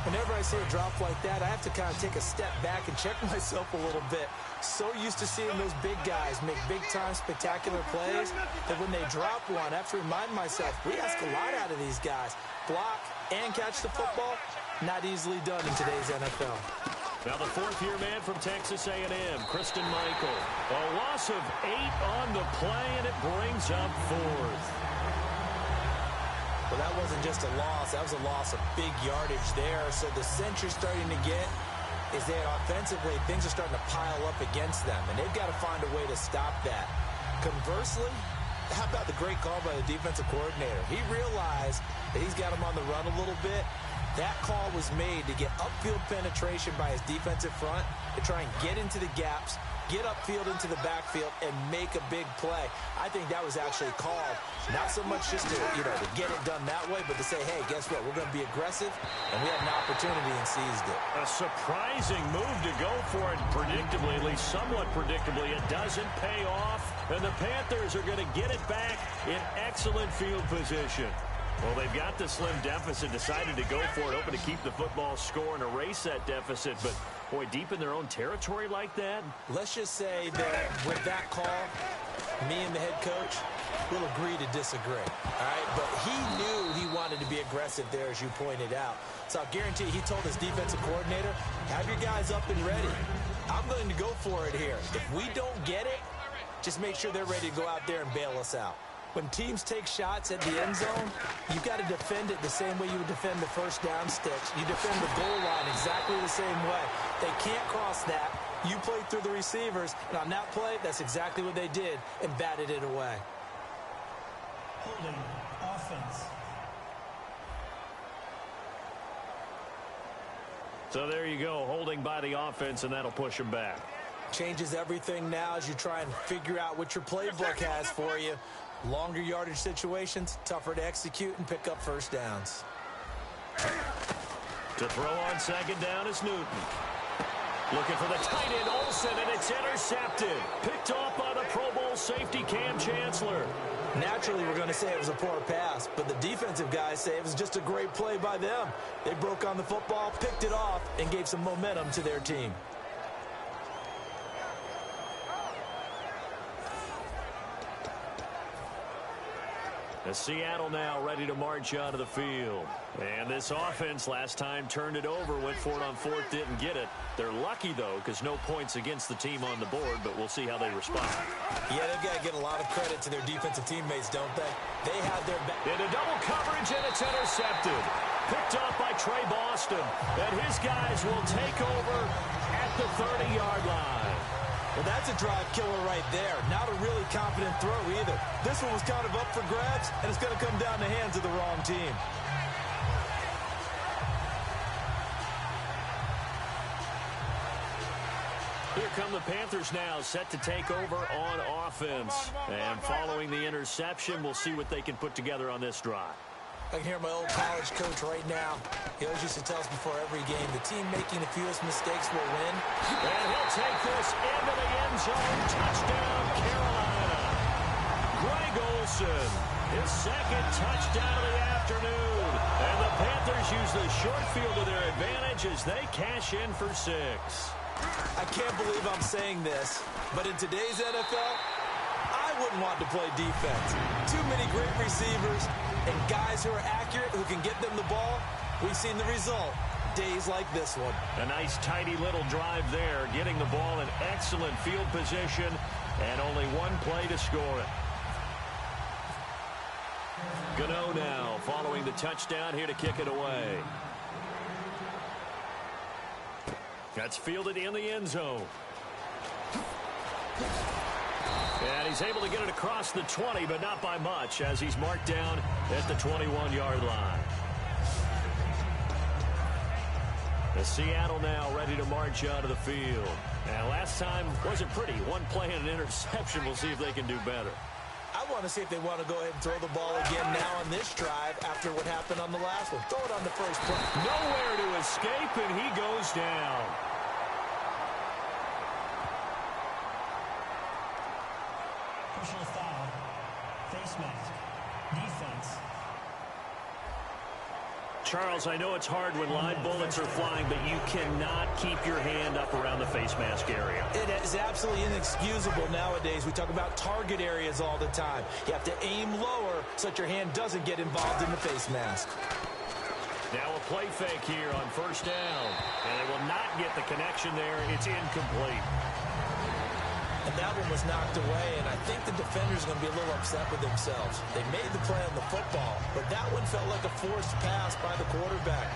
Whenever I see a drop like that, I have to kind of take a step back and check myself a little bit. So used to seeing those big guys make big-time spectacular plays that when they drop one, I have to remind myself, we ask a lot out of these guys. Block and catch the football, not easily done in today's NFL. Now the 4th-year man from Texas A&M, Christian Michael. A loss of 8 on the play, and it brings up 4th. Well, that wasn't just a loss. That was a loss of big yardage there. So the cinch you're starting to get, is that offensively, things are starting to pile up against them, and they've got to find a way to stop that. Conversely, how about the great call by the defensive coordinator? He realized that he's got him on the run a little bit. That call was made to get upfield penetration by his defensive front to try and get into the gaps, get upfield into the backfield, and make a big play. I think that was actually called, not so much just to, to get it done that way, but to say, hey, guess what? We're going to be aggressive, and we had an opportunity and seized it. A surprising move to go for it predictably, at least somewhat predictably. It doesn't pay off, and the Panthers are going to get it back in excellent field position. Well, they've got the slim deficit, decided to go for it, hoping to keep the football score and erase that deficit. But, boy, deep in their own territory like that? Let's just say that with that call, me and the head coach will agree to disagree. All right? But he knew he wanted to be aggressive there, as you pointed out. So I'll guarantee you, he told his defensive coordinator, have your guys up and ready. I'm going to go for it here. If we don't get it, just make sure they're ready to go out there and bail us out. When teams take shots at the end zone, you've got to defend it the same way you would defend the first down sticks. You defend the goal line exactly the same way. They can't cross that. You played through the receivers, and on that play, that's exactly what they did and batted it away. Holding offense. So there you go, holding by the offense, and that'll push them back. Changes everything now as you try and figure out what your playbook has for you. Longer yardage situations, tougher to execute and pick up first downs. To throw on second down is Newton. Looking for the tight end, Olsen, and it's intercepted. Picked off by the Pro Bowl safety, Cam Chancellor. Naturally, we're going to say it was a poor pass, but the defensive guys say it was just a great play by them. They broke on the football, picked it off, and gave some momentum to their team. As Seattle now ready to march onto the field. And this offense last time turned it over, went for it on fourth, didn't get it. They're lucky, though, because no points against the team on the board, but we'll see how they respond. Yeah, they've got to get a lot of credit to their defensive teammates, don't they? They had their back. Into double coverage, and it's intercepted. Picked off by Trey Boston. And his guys will take over at the 30-yard line. Well, that's a drive killer right there. Not a really confident throw either. This one was kind of up for grabs, and it's going to come down the hands of the wrong team. Here come the Panthers now, set to take over on offense. And following the interception, we'll see what they can put together on this drive. I can hear my old college coach right now. He always used to tell us before every game, the team making the fewest mistakes will win. And he'll take this into the end zone. Touchdown, Carolina. Greg Olsen, his second touchdown of the afternoon. And the Panthers use the short field to their advantage as they cash in for 6. I can't believe I'm saying this, but in today's NFL, I wouldn't want to play defense. Too many great receivers and guys who are accurate, who can get them the ball. We've seen the result. Days like this one. A nice, tidy little drive there, getting the ball in excellent field position, and only one play to score it. Gano now, following the touchdown, here to kick it away. That's fielded in the end zone. And he's able to get it across the 20, but not by much, as he's marked down at the 21-yard line. The Seattle now ready to march out of the field. And last time wasn't pretty. One play and an interception. We'll see if they can do better. I want to see if they want to go ahead and throw the ball again now on this drive after what happened on the last one. Throw it on the first play. Nowhere to escape, and he goes down. Personal foul. Face mask. Defense. Charles, I know it's hard when live bullets are flying, but you cannot keep your hand up around the face mask area. It is absolutely inexcusable nowadays. We talk about target areas all the time. You have to aim lower so that your hand doesn't get involved in the face mask. Now a play fake here on first down. And they will not get the connection there. It's incomplete. And that one was knocked away, and I think the defenders are going to be a little upset with themselves. They made the play on the football, but that one felt like a forced pass by the quarterback.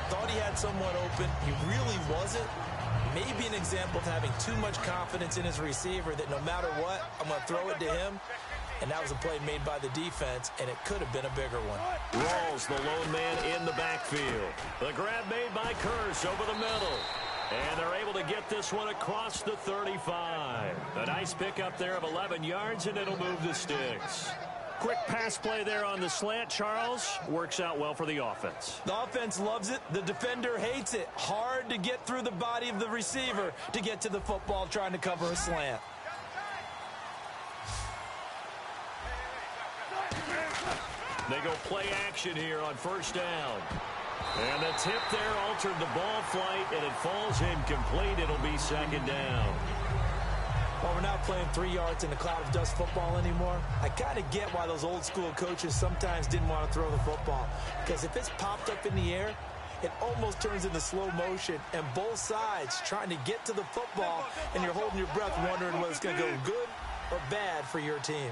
Thought he had someone open. He really wasn't, maybe an example of having too much confidence in his receiver that no matter what, I'm going to throw it to him. And that was a play made by the defense, and it could have been a bigger one. Rawls, the lone man in the backfield. The grab made by Kearse over the middle. And they're able to get this one across the 35. A nice pickup there of 11 yards, and it'll move the sticks. Quick pass play there on the slant, Charles. Works out well for the offense. The offense loves it. The defender hates it. Hard to get through the body of the receiver to get to the football trying to cover a slant. They go play action here on first down. And the tip there altered the ball flight, and it falls incomplete. It'll be second down. Well, we're not playing 3 yards in a cloud of dust football anymore. I kind of get why those old school coaches sometimes didn't want to throw the football. Because if it's popped up in the air, it almost turns into slow motion. And both sides trying to get to the football, and you're holding your breath wondering whether it's going to go good or bad for your team.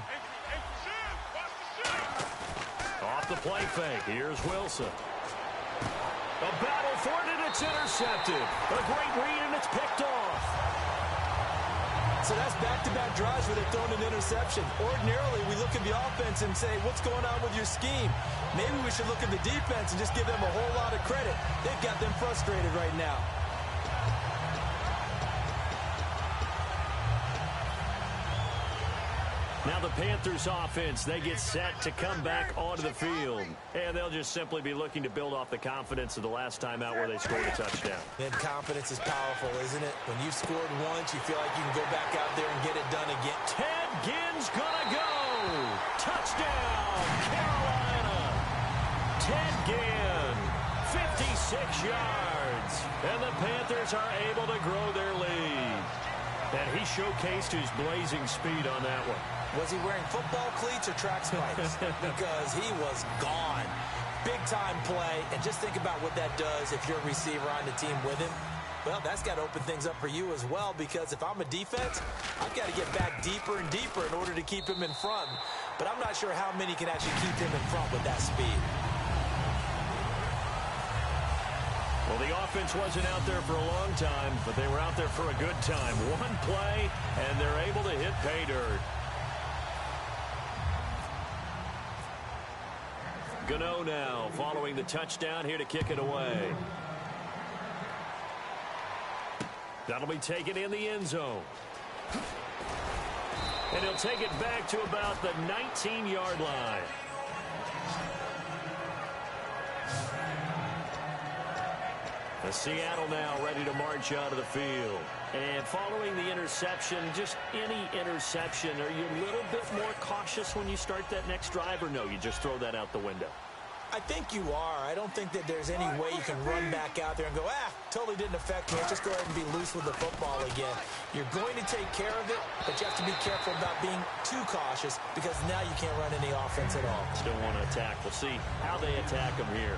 Off the play fake, here's Wilson. A battle for it, and it's intercepted. A great read, and it's picked off. So that's back-to-back drives where they've thrown an interception. Ordinarily, we look at the offense and say, what's going on with your scheme? Maybe we should look at the defense and just give them a whole lot of credit. They've got them frustrated right now. Now the Panthers offense, they get set to come back onto the field. And they'll just simply be looking to build off the confidence of the last time out where they scored a touchdown. And confidence is powerful, isn't it? When you've scored once, you feel like you can go back out there and get it done again. Ted Ginn's gonna go! Touchdown, Carolina! Ted Ginn, 56 yards. And the Panthers are able to grow their lead. And he showcased his blazing speed on that one. Was he wearing football cleats or track spikes? Because he was gone. Big-time play. And just think about what that does if you're a receiver on the team with him. Well, that's got to open things up for you as well, because if I'm a defense, I've got to get back deeper and deeper in order to keep him in front. But I'm not sure how many can actually keep him in front with that speed. Well, the offense wasn't out there for a long time, but they were out there for a good time. One play, and they're able to hit pay dirt. Gano now following the touchdown here to kick it away. That'll be taken in the end zone. And he'll take it back to about the 19-yard line. The Seattle now ready to march out of the field. And following the interception, just any interception, are you a little bit more cautious when you start that next drive, or no, you just throw that out the window? I think you are. I don't think that there's any way you can run back out there and go, totally didn't affect me. Let's just go ahead and be loose with the football again. You're going to take care of it, but you have to be careful about being too cautious, because now you can't run any offense at all. Still want to attack. We'll see how they attack them here.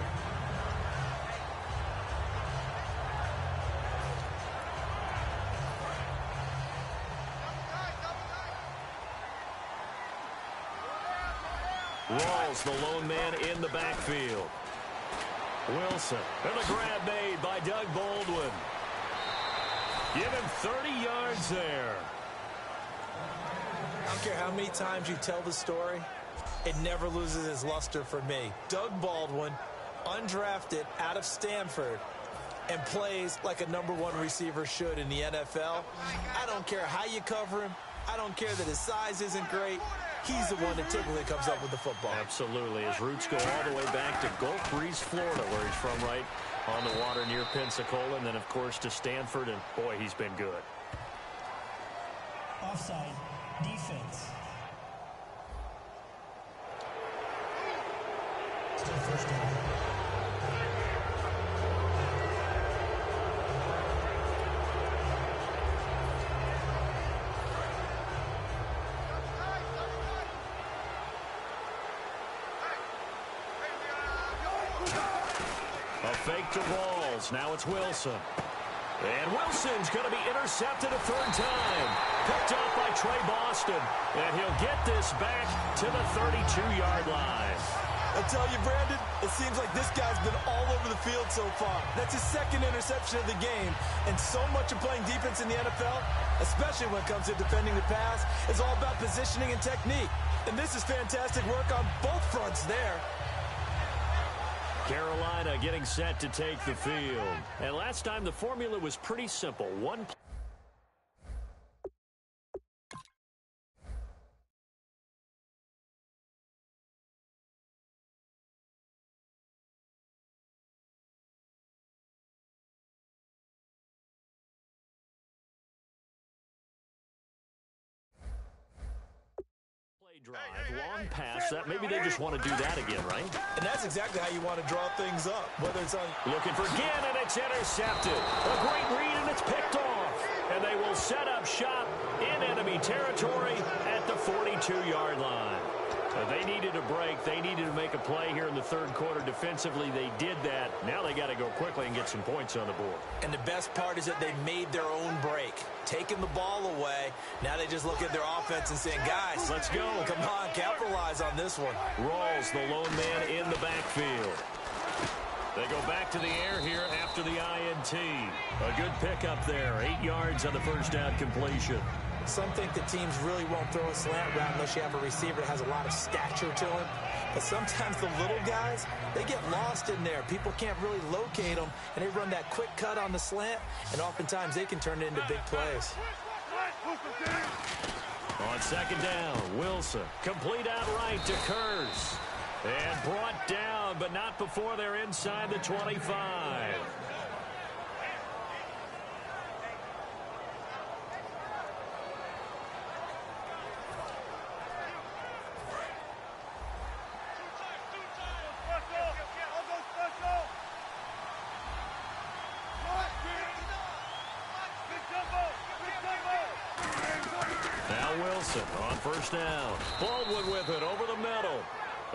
Rawls, the lone man in the backfield. Wilson, and the grab made by Doug Baldwin. Give him 30 yards there. I don't care how many times you tell the story, it never loses its luster for me. Doug Baldwin, undrafted out of Stanford, and plays like a #1 receiver should in the NFL. I don't care how you cover him. I don't care that his size isn't great. He's the one that typically comes up with the football. Absolutely. His roots go all the way back to Gulf Breeze, Florida, where he's from, right on the water near Pensacola. And then, of course, to Stanford. And, boy, he's been good. Offside. Defense. Still first down. A fake to Rawls. Now it's Wilson. And Wilson's going to be intercepted a third time. Picked off by Trey Boston. And he'll get this back to the 32-yard line. I tell you, Brandon, it seems like this guy's been all over the field so far. That's his second interception of the game. And so much of playing defense in the NFL, especially when it comes to defending the pass, is all about positioning and technique. And this is fantastic work on both fronts there. Carolina getting set to take the field. And last time the formula was pretty simple. One drive, long pass. That maybe they just want to do that again, right? And that's exactly how you want to draw things up. Whether it's on looking for Gannon, it's intercepted. A great read, and it's picked off. And they will set up shop in enemy territory at the 42-yard line. They needed a break. They needed to make a play here in the third quarter. Defensively, they did that. Now they got to go quickly and get some points on the board. And the best part is that they made their own break, taking the ball away. Now they just look at their offense and saying, guys, let's go. Come on, capitalize on this one. Rawls, the lone man in the backfield. They go back to the air here after the INT. A good pickup there. 8 yards on the first down completion. Some think that teams really won't throw a slant route unless you have a receiver that has a lot of stature to him. But sometimes the little guys, they get lost in there. People can't really locate them, and they run that quick cut on the slant, and oftentimes they can turn it into big plays. On second down, Wilson. Complete outright to Kurz. And brought down, but not before they're inside the 25. Wilson on first down. Baldwin with it over the middle.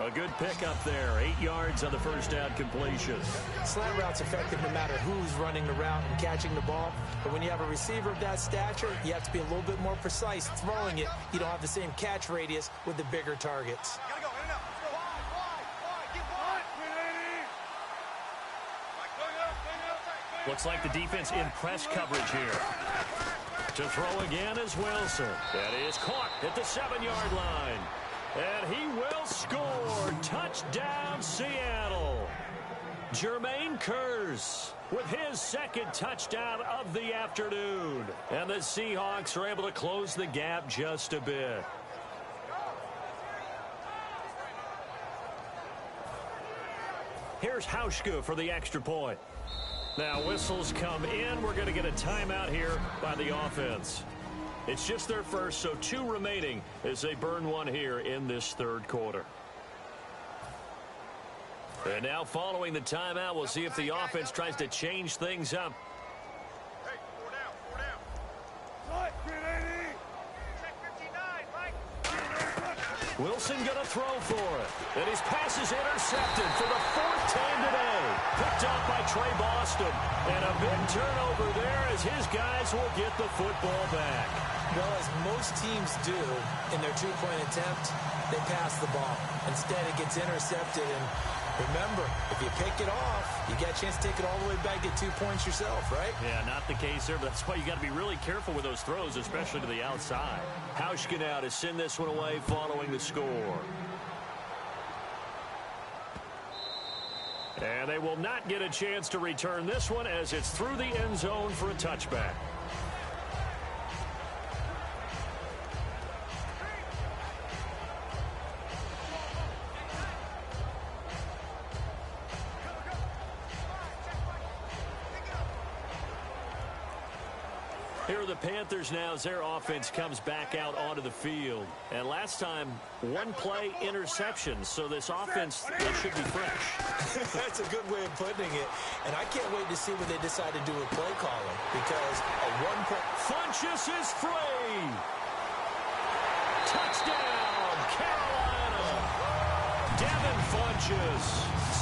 A good pickup there. 8 yards on the first down completion. Slant route's effective no matter who's running the route and catching the ball. But when you have a receiver of that stature, you have to be a little bit more precise throwing it. You don't have the same catch radius with the bigger targets. Looks like the defense in press coverage here. To throw again is Wilson. That is caught at the 7-yard line. And he will score. Touchdown, Seattle. Jermaine Kurz with his second touchdown of the afternoon. And the Seahawks are able to close the gap just a bit. Here's Hauschka for the extra point. Now whistles come in. We're going to get a timeout here by the offense. It's just their first, so 2 remaining as they burn one here in this third quarter. And now following the timeout, we'll see if the offense tries to change things up. Hey, 4 down. Wilson going to throw for it. And his pass is intercepted for the 4th time today. Picked up by Trey Boston. And a big turnover there as his guys will get the football back. Well, as most teams do in their 2-point attempt, they pass the ball. Instead, it gets intercepted. And remember, if you pick it off, you get a chance to take it all the way back, get 2 points yourself, right? Yeah, not the case there, but that's why you got to be really careful with those throws, especially to the outside. Hauschka now to send this one away following the score. And they will not get a chance to return this one as it's through the end zone for a touchback. Here are the Panthers now as their offense comes back out onto the field. And last time, 1-play interception. So this offense, they should be fresh. That's a good way of putting it. And I can't wait to see what they decide to do with play calling. Because a 1-play... Funchess is free. Touchdown, Carolina. Devin Funchess,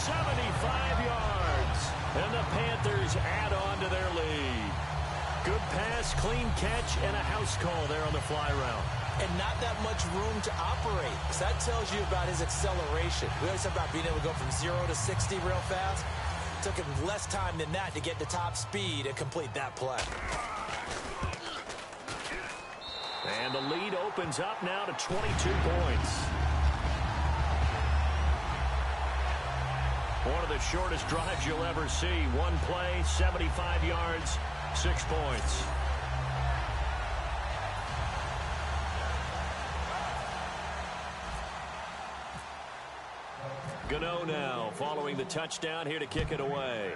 75 yards. And the Panthers add on to their lead. Good pass, clean catch, and a house call there on the fly route. and not that much room to operate. So that tells you about his acceleration. We always talk about being able to go from 0 to 60 real fast. It took him less time than that to get to top speed and complete that play. And the lead opens up now to 22 points. One of the shortest drives you'll ever see. One play, 75 yards, 6 points. Gano now following the touchdown here to kick it away.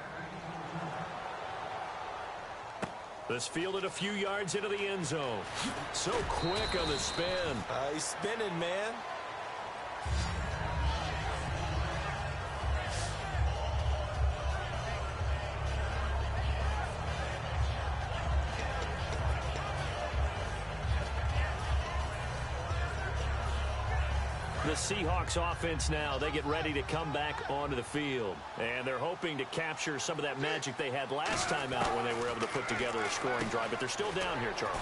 This fielded a few yards into the end zone. So quick on the spin. He's spinning, man. The Seahawks offense now, they get ready to come back onto the field. And they're hoping to capture some of that magic they had last time out when they were able to put together a scoring drive. But they're still down here, Charles.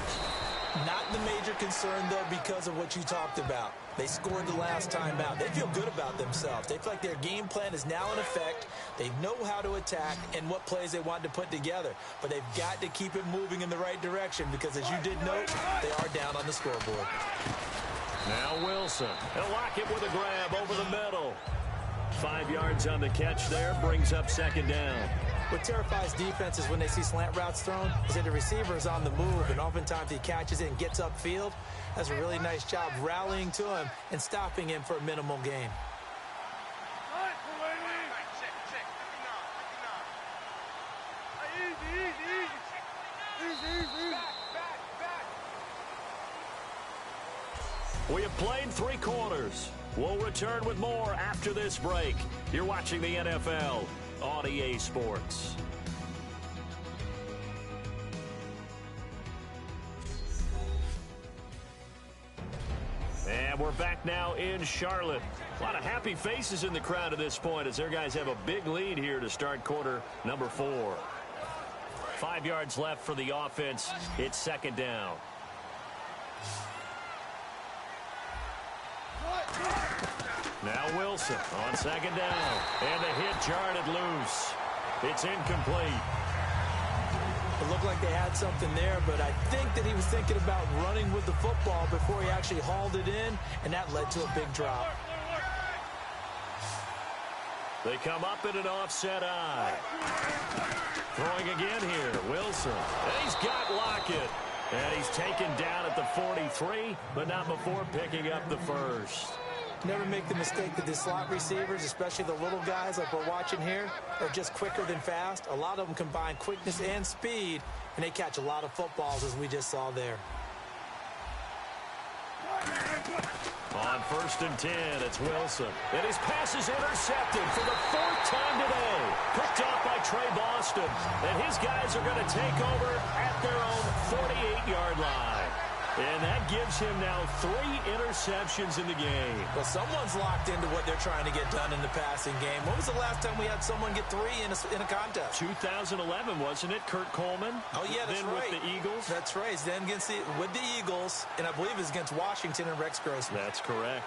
Not the major concern, though, because of what you talked about. They scored the last time out. They feel good about themselves. They feel like their game plan is now in effect. They know how to attack and what plays they want to put together. But they've got to keep it moving in the right direction because, as you did note, they are down on the scoreboard. Now Wilson. He'll lock it with a grab over the middle. 5 yards on the catch there. Brings up second down. What terrifies defenses when they see slant routes thrown is that the receiver is on the move, and oftentimes he catches it and gets upfield. That's a really nice job rallying to him and stopping him for a minimal gain. We have played 3 quarters. We'll return with more after this break. You're watching the NFL on EA Sports. And we're back now in Charlotte. A lot of happy faces in the crowd at this point as their guys have a big lead here to start quarter number 4. 5 yards left for the offense. It's second down. Now Wilson on second down. And the hit jarred it loose. It's incomplete. It looked like they had something there, but I think that he was thinking about running with the football before he actually hauled it in, and that led to a big drop. They come up in an offset eye. Throwing again here, Wilson. And he's got Lockett. And he's taken down at the 43, but not before picking up the first. Never make the mistake that the slot receivers, especially the little guys like we're watching here, are just quicker than fast. A lot of them combine quickness and speed, and they catch a lot of footballs, as we just saw there. On 1st and 10, it's Wilson. And his pass is intercepted for the 4th time today. Picked off by Trey Boston. And his guys are going to take over at their own 48-yard line. And that gives him now 3 interceptions in the game. Well, someone's locked into what they're trying to get done in the passing game. When was the last time we had someone get 3 in a contest? 2011, wasn't it? Kurt Coleman. Oh, yeah, that's then right. With the Eagles. That's right. Then with the Eagles, and I believe it was against Washington and Rex Grossman. That's correct.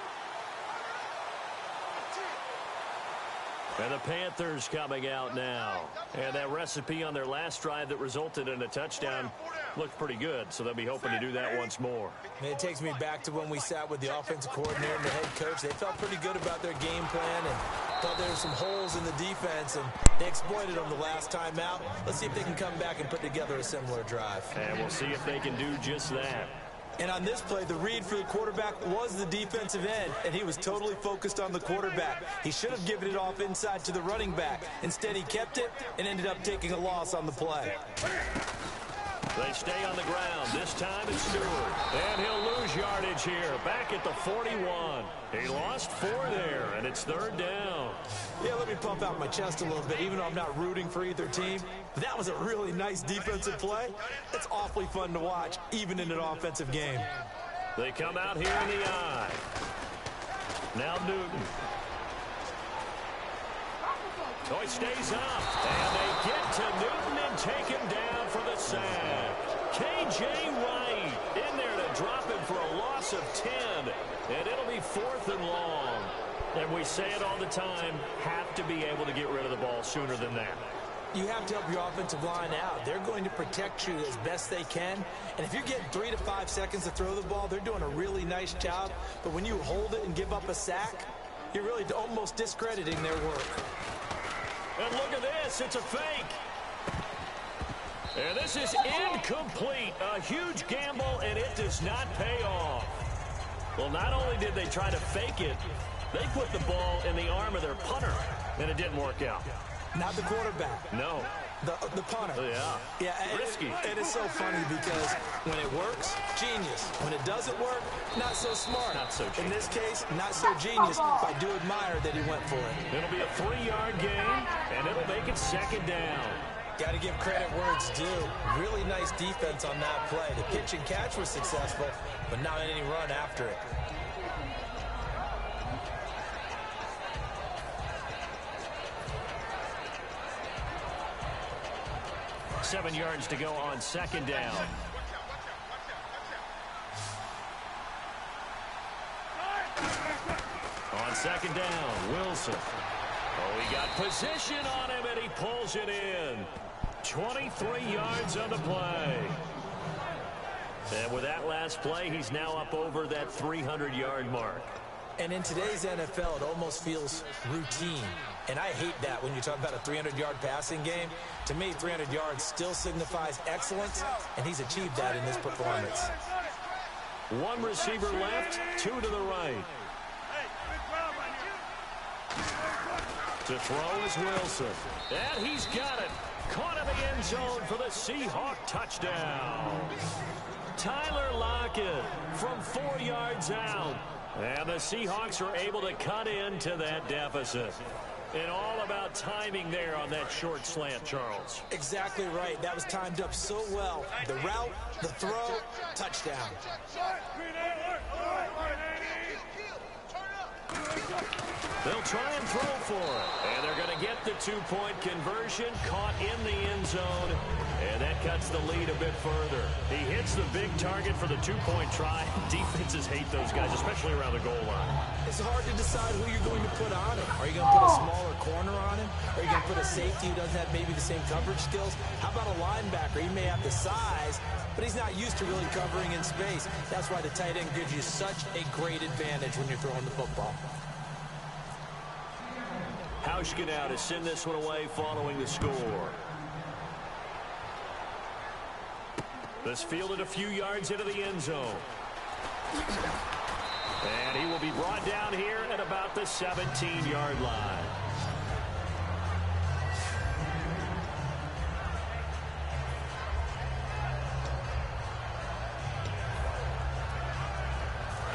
And the Panthers coming out now. And that recipe on their last drive that resulted in a touchdown looked pretty good, so they'll be hoping to do that once more. And it takes me back to when we sat with the offensive coordinator and the head coach. They felt pretty good about their game plan and thought there were some holes in the defense, and they exploited them the last time out. Let's see if they can come back and put together a similar drive. And we'll see if they can do just that. And on this play, the read for the quarterback was the defensive end, and he was totally focused on the quarterback. He should have given it off inside to the running back. Instead, he kept it and ended up taking a loss on the play. They stay on the ground. This time it's Stewart. And he'll lose yardage here. Back at the 41. He lost 4 there, and it's 3rd down. Yeah, let me pump out my chest a little bit, even though I'm not rooting for either team. But that was a really nice defensive play. It's awfully fun to watch, even in an offensive game. They come out here in the eye. Now Newton. So he stays up, and they get to Newton and take him down for the sack. K.J. Wright in there to drop him for a loss of 10. And it'll be 4th and long. And we say it all the time, have to be able to get rid of the ball sooner than that. You have to help your offensive line out. They're going to protect you as best they can. And if you're getting 3 to 5 seconds to throw the ball, they're doing a really nice job. But when you hold it and give up a sack, you're really almost discrediting their work. And look at this. It's a fake. And this is incomplete. A huge gamble, and it does not pay off. Well, not only did they try to fake it, they put the ball in the arm of their punter, and it didn't work out. Not the quarterback. No. The punter. Yeah. Risky. It is so funny because when it works, genius. When it doesn't work, not so smart. Not so genius. In this case, not so genius, but I do admire that he went for it. It'll be a 3-yard gain, and it'll make it 2nd down. Got to give credit where it's due. Really nice defense on that play. The pitch and catch was successful, but not any run after it. Seven yards to go on 2nd down. On 2nd down, Wilson. Oh, he got position on him, and he pulls it in. 23 yards on the play. And with that last play, he's now up over that 300-yard mark. And in today's NFL, it almost feels routine. And I hate that when you talk about a 300-yard passing game. To me, 300 yards still signifies excellence, and he's achieved that in this performance. 1 receiver left, 2 to the right. To throw is Wilson. And he's got it. Caught in the end zone for the Seahawk touchdown. Tyler Lockett from 4 yards out. And the Seahawks are able to cut into that deficit. And all about timing there on that short slant, Charles. Exactly right. That was timed up so well. The route, the throw, touchdown. They'll try and throw for it. And they're going to get the 2-point conversion. Caught in the end zone. And that cuts the lead a bit further. He hits the big target for the 2-point try. Defenses hate those guys, especially around the goal line. It's hard to decide who you're going to put on him. Are you going to put a smaller corner on him? Are you going to put a safety who doesn't have maybe the same coverage skills? How about a linebacker? He may have the size, but he's not used to really covering in space. That's why the tight end gives you such a great advantage when you're throwing the football. Hauschka now to send this one away following the score. This fielded a few yards into the end zone. And he will be brought down here at about the 17-yard line.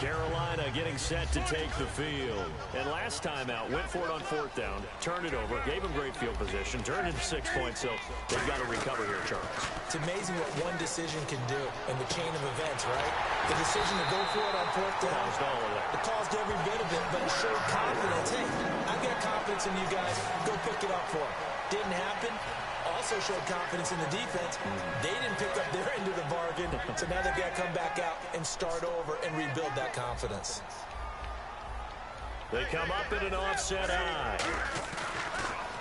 Carolina getting set to take the field. And last time out, went for it on 4th down, turned it over, gave him great field position, turned into 6 points, so they've got to recover here, Charles. It's amazing what one decision can do in the chain of events, right? The decision to go for it on 4th down. Caused all of that. It caused every bit of it, but it showed confidence. Hey, I've got confidence in you guys. Go pick it up for it. Didn't happen. Also showed confidence in the defense. They didn't pick up their end of the bargain, so now they've got to come back out and start over and rebuild that confidence. They come up in an offset eye.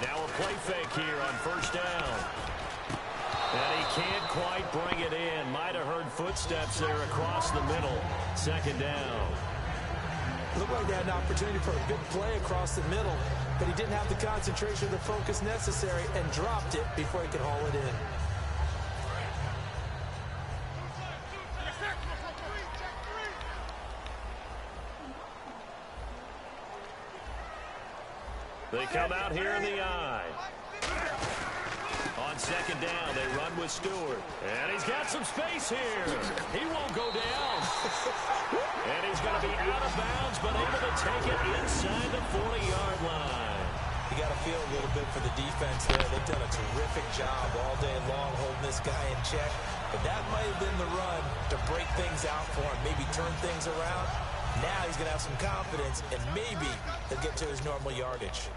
Now a play fake here on 1st down. And he can't quite bring it in. Might have heard footsteps there across the middle. 2nd down. Looked like they had an opportunity for a big play across the middle, but he didn't have the concentration or the focus necessary and dropped it before he could haul it in. They come out here in the eye. On 2nd down, they run with Stewart. And he's got some space here. He won't go down. And he's going to be out of bounds, but able to take it inside the 40-yard line. You got to feel a little bit for the defense there. They've done a terrific job all day long holding this guy in check. But that might have been the run to break things out for him, maybe turn things around. Now he's going to have some confidence, and maybe he'll get to his normal yardage.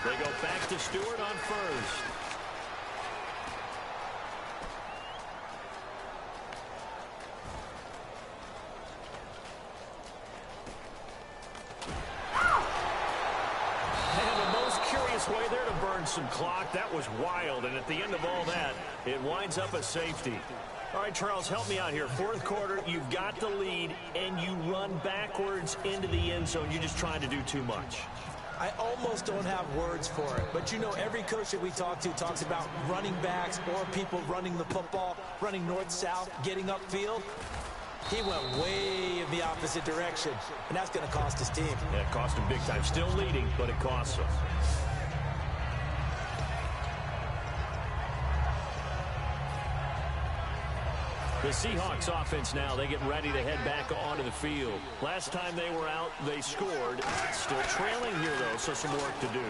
They go back to Stewart on 1st. some clock. That was wild, and at the end of all that, it winds up a safety. All right, Charles, help me out here. Fourth quarter, you've got the lead, and you run backwards into the end zone. You're just trying to do too much. I almost don't have words for it. But, you know, every coach that we talk to talks about running backs or people running the football, running north-south, getting upfield. He went way in the opposite direction, and that's going to cost his team. Yeah, it cost him big time. Still leading, but it costs him. The Seahawks offense now, they get ready to head back onto the field. Last time they were out, they scored. Still trailing here, though, so some work to do.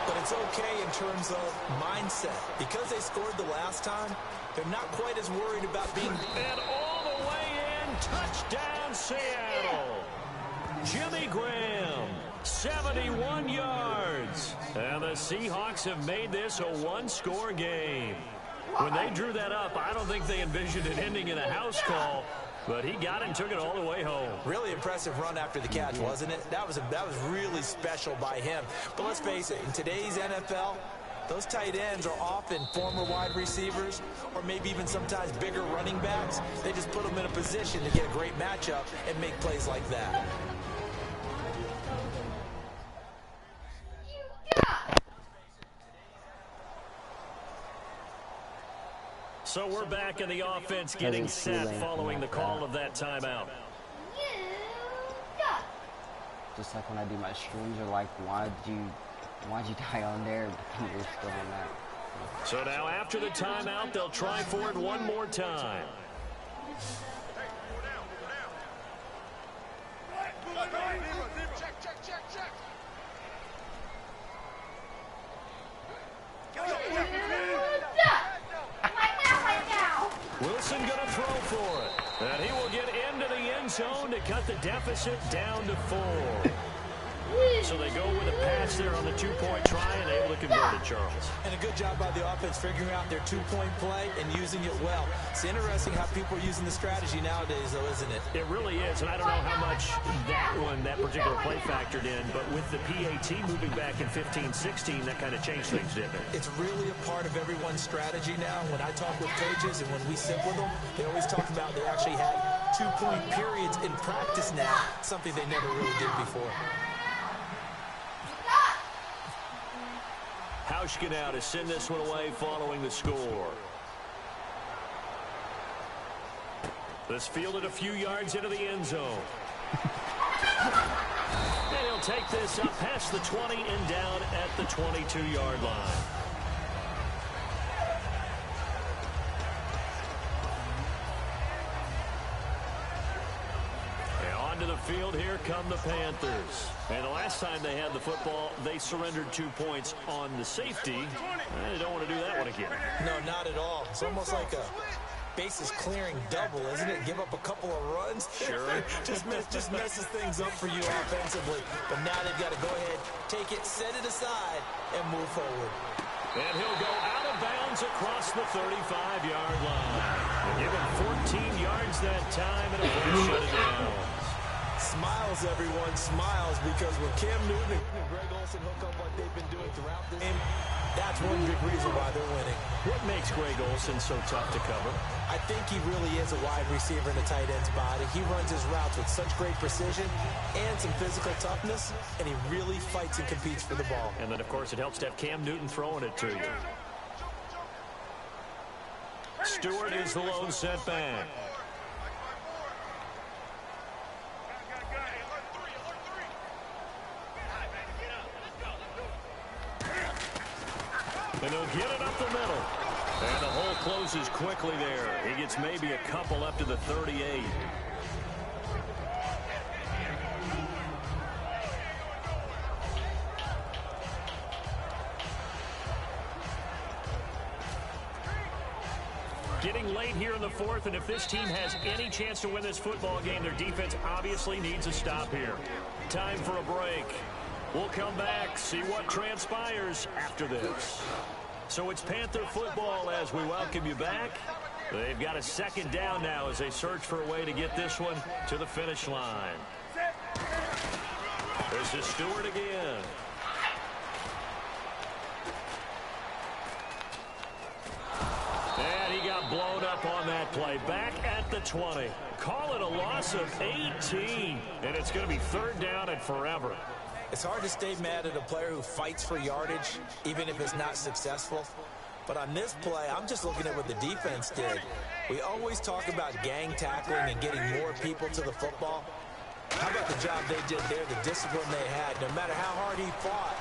But it's okay in terms of mindset. Because they scored the last time, they're not quite as worried about being... And all the way in, touchdown Seattle. Jimmy Graham, 71 yards. And the Seahawks have made this a one-score game. When they drew that up, I don't think they envisioned it ending in a house call, but he got it and took it all the way home. Really impressive run after the catch, wasn't it? That was really special by him. But let's face it, in today's NFL, those tight ends are often former wide receivers or maybe even sometimes bigger running backs. They just put them in a position to get a great matchup and make plays like that. So we're back in the offense getting set following the call of that timeout. Just like when I do my streams, or like, why'd you die on there, but you're still on that. So now after the timeout, they'll try for it one more time. Check. Wilson going to throw for it. And he will get into the end zone to cut the deficit down to 4. So they go with a pass there on the two-point try and able to convert it, Charles. And a good job by the offense figuring out their two-point play and using it well. It's interesting how people are using the strategy nowadays, though, isn't it? It really is, and I don't know how much that particular play factored in, but with the PAT moving back in 15-16, that kind of changed things, didn't it? It's really a part of everyone's strategy now. When I talk with coaches and when we sit with them, they always talk about they actually had two-point periods in practice now, something they never really did before. Hauschka now to send this one away following the score. This fielded a few yards into the end zone. And he'll take this up past the 20 and down at the 22-yard line. To the field, here come the Panthers. And the last time they had the football, they surrendered 2 points on the safety. They don't want to do that one again. No, not at all. It's almost like a bases clearing double, isn't it? Give up a couple of runs. Sure. just messes things up for you offensively. But now they've got to go ahead, take it, set it aside, and move forward. And he'll go out of bounds across the 35-yard line. They'll give him 14 yards that time, and a first shut it down. Smiles, everyone, smiles, because when Cam Newton and Greg Olsen hook up like they've been doing throughout this game, that's one big reason why they're winning. What makes Greg Olsen so tough to cover? I think he really is a wide receiver in the tight end's body. He runs his routes with such great precision and some physical toughness, and he really fights and competes for the ball. And then, of course, it helps to have Cam Newton throwing it to you. Stewart is the lone setback. And he'll get it up the middle. And the hole closes quickly there. He gets maybe a couple up to the 38. Getting late here in the fourth, and if this team has any chance to win this football game, their defense obviously needs a stop here. Time for a break. We'll come back, see what transpires after this. So it's Panther football as we welcome you back. They've got a second down now as they search for a way to get this one to the finish line. This is Stewart again. blown up on that play. Back at the 20. Call it a loss of 18. And it's going to be third down and forever. It's hard to stay mad at a player who fights for yardage, even if it's not successful. But on this play, I'm just looking at what the defense did. We always talk about gang tackling and getting more people to the football. How about the job they did there, the discipline they had, no matter how hard he fought.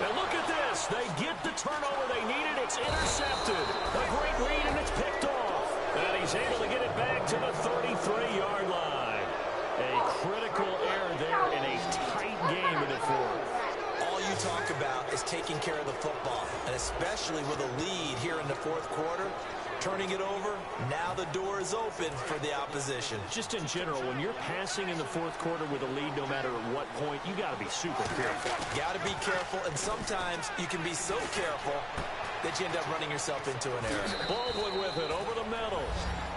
And look at this. They get the turnover they needed. It's intercepted. A great read, and it's picked off. And he's able to get it back to the 33-yard line. A critical error there in a tight game in the fourth. All you talk about is taking care of the football, and especially with a lead here in the fourth quarter. Turning it over, now the door is open for the opposition. Just in general, when you're passing in the fourth quarter with a lead, no matter at what point, you got to be super careful. Got to be careful, and sometimes you can be so careful that you end up running yourself into an error. Baldwin with it over the middle.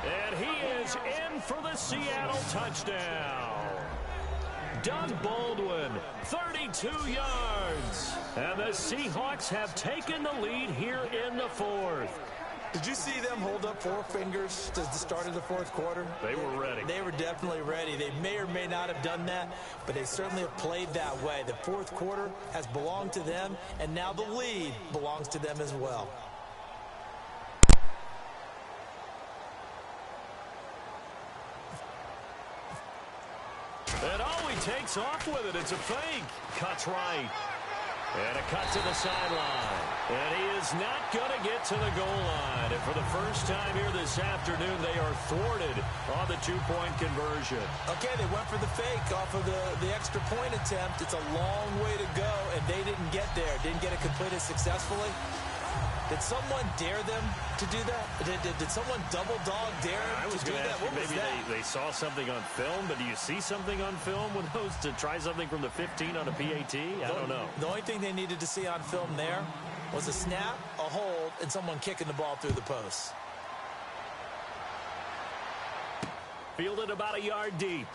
And he is in for the Seattle touchdown. Doug Baldwin, 32 yards. And the Seahawks have taken the lead here in the fourth. Did you see them hold up four fingers to the start of the fourth quarter? They were ready. They were definitely ready. They may or may not have done that, but they certainly have played that way. The fourth quarter has belonged to them, and now the lead belongs to them as well. And oh, he takes off with it. It's a fake. Cuts right. And a cut to the sideline. And he is not going to get to the goal line. And for the first time here this afternoon, they are thwarted on the two-point conversion. Okay, they went for the fake off of the extra point attempt. It's a long way to go, and they didn't get there. Didn't get it completed successfully. Did someone dare them to do that? Did someone double-dog dare them to do that? What was that? They saw something on film, but do you see something on film with those to try something from the 15 on a PAT? I don't know. The only thing they needed to see on film there was a snap, a hold, and someone kicking the ball through the post. Fielded about a yard deep.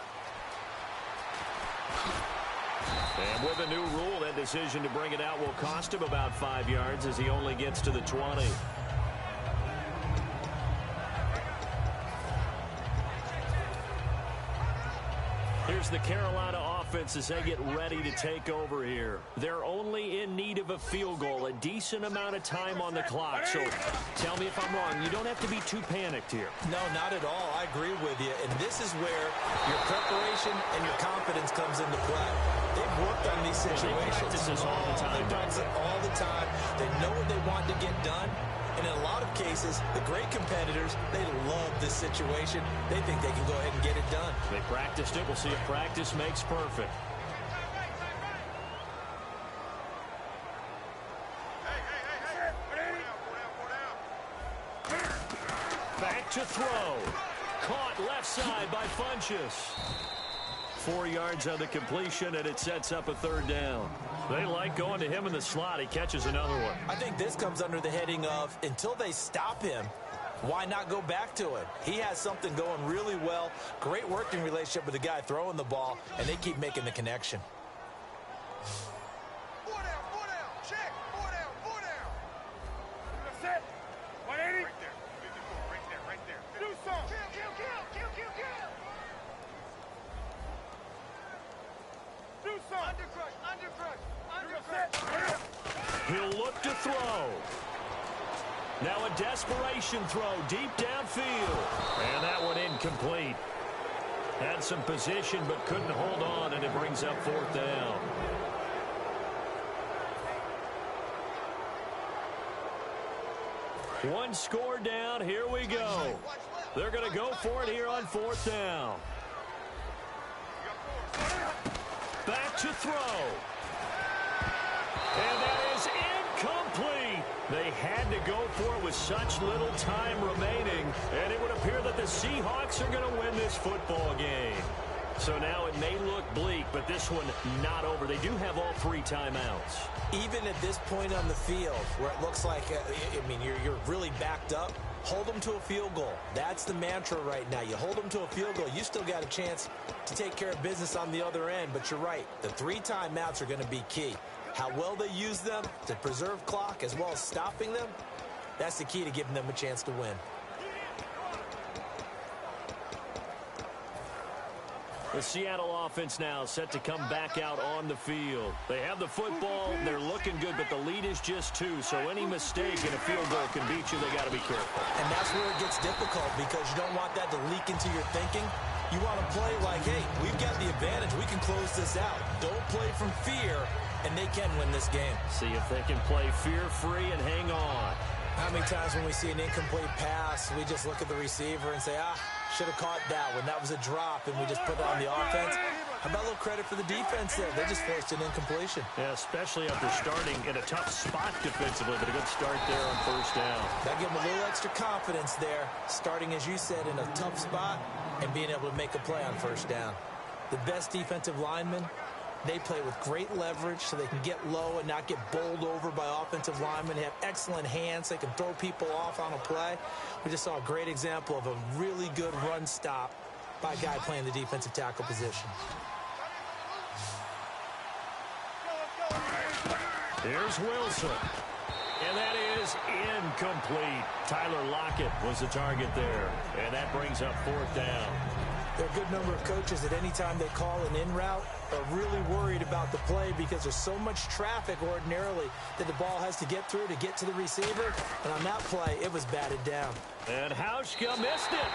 And with a new rule, that decision to bring it out will cost him about 5 yards as he only gets to the 20. Here's the Carolina offense as they get ready to take over here. They're only in need of a field goal, a decent amount of time on the clock. So tell me if I'm wrong. You don't have to be too panicked here. No, not at all. I agree with you. And this is where your preparation and your confidence comes into play. They've worked on these situations. They practice this all the time. They practice it all the time. They know what they want to get done. And in a lot of cases, the great competitors, they love this situation. They think they can go ahead and get it done. They practiced it. We'll see if practice makes perfect. Back to throw. Caught left side by Funchess. 4 yards on the completion, and it sets up a third down. They like going to him in the slot. He catches another one. I think this comes under the heading of, until they stop him, why not go back to him? He has something going really well. Great working relationship with the guy throwing the ball, and they keep making the connection. 4 down, check, 4 down. Set, 180. Right there. Do something. Kill. Do something. Undercrush. He'll look to throw. Now a desperation throw deep downfield. And that one incomplete. Had some position but couldn't hold on, and it brings up fourth down. One score down. Here we go. They're going to go for it here on fourth down. Back to throw. And that is incomplete. They had to go for it with such little time remaining, and it would appear that the Seahawks are going to win this football game. So now it may look bleak, but this one not over. They do have all 3 timeouts. Even at this point on the field, where it looks like, you're really backed up, hold them to a field goal. That's the mantra right now. You hold them to a field goal, you still got a chance to take care of business on the other end. But you're right, the 3 timeouts are going to be key. How well they use them to preserve clock as well as stopping them, that's the key to giving them a chance to win. The Seattle offense now set to come back out on the field. They have the football. They're looking good, but the lead is just 2. So any mistake in a field goal can beat you. They got to be careful. And that's where it gets difficult because you don't want that to leak into your thinking. You want to play like, hey, we've got the advantage. We can close this out. Don't play from fear, and they can win this game. See if they can play fear-free and hang on. How many times when we see an incomplete pass, we just look at the receiver and say, should have caught that one. That was a drop, and we just put it on the offense. How about a little credit for the defense there? They just forced an incompletion. Yeah, especially after starting in a tough spot defensively, but a good start there on first down. That gave them a little extra confidence there, starting, as you said, in a tough spot and being able to make a play on first down. The best defensive linemen, they play with great leverage so they can get low and not get bowled over by offensive linemen. They have excellent hands. They can throw people off on a play. We just saw a great example of a really good run stop by a guy playing the defensive tackle position. Here's Wilson. And that is incomplete. Tyler Lockett was the target there. And that brings up 4th down. There are a good number of coaches that any time they call an in route are really worried about the play because there's so much traffic ordinarily that the ball has to get through to get to the receiver. And on that play, it was batted down. And Hauschka missed it.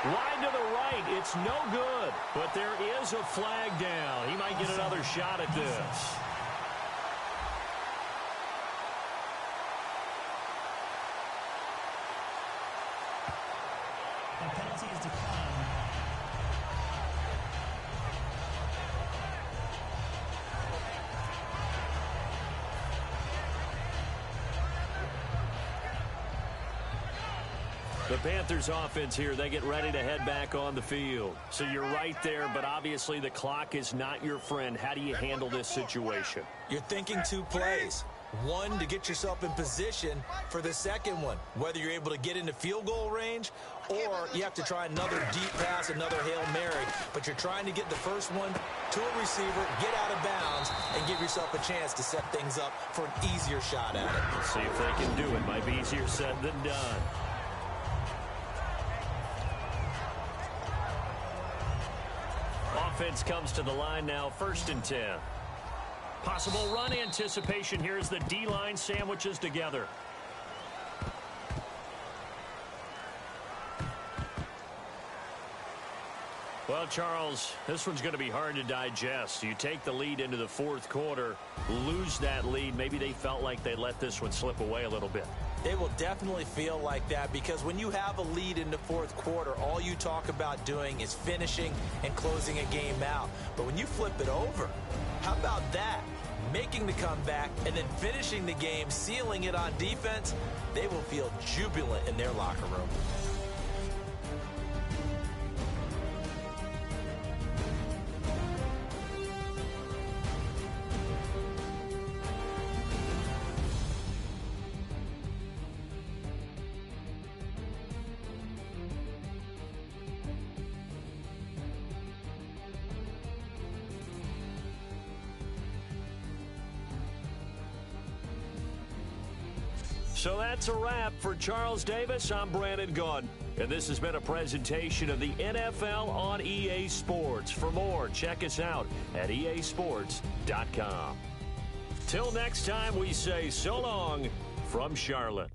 Wide to the right. It's no good. But there is a flag down. He might get another shot at this. The penalty is declined. The Panthers offense here, they get ready to head back on the field. So you're right there, but obviously the clock is not your friend. How do you handle this situation? You're thinking 2 plays. One, to get yourself in position for the second one, whether you're able to get into field goal range or you have to try another deep pass, another Hail Mary. But you're trying to get the first one to a receiver, get out of bounds, and give yourself a chance to set things up for an easier shot at it. Let's see if they can do it. Might be easier said than done. Offense comes to the line now, 1st and 10. Possible run anticipation here as the D-line sandwiches together. Well, Charles, this one's going to be hard to digest. You take the lead into the 4th quarter, lose that lead. Maybe they felt like they let this one slip away a little bit. They will definitely feel like that because when you have a lead in the 4th quarter, all you talk about doing is finishing and closing a game out. But when you flip it over, how about that? Making the comeback and then finishing the game, sealing it on defense, they will feel jubilant in their locker room. So that's a wrap for Charles Davis. I'm Brandon Gunn. And this has been a presentation of the NFL on EA Sports. For more, check us out at easports.com. Till next time, we say so long from Charlotte.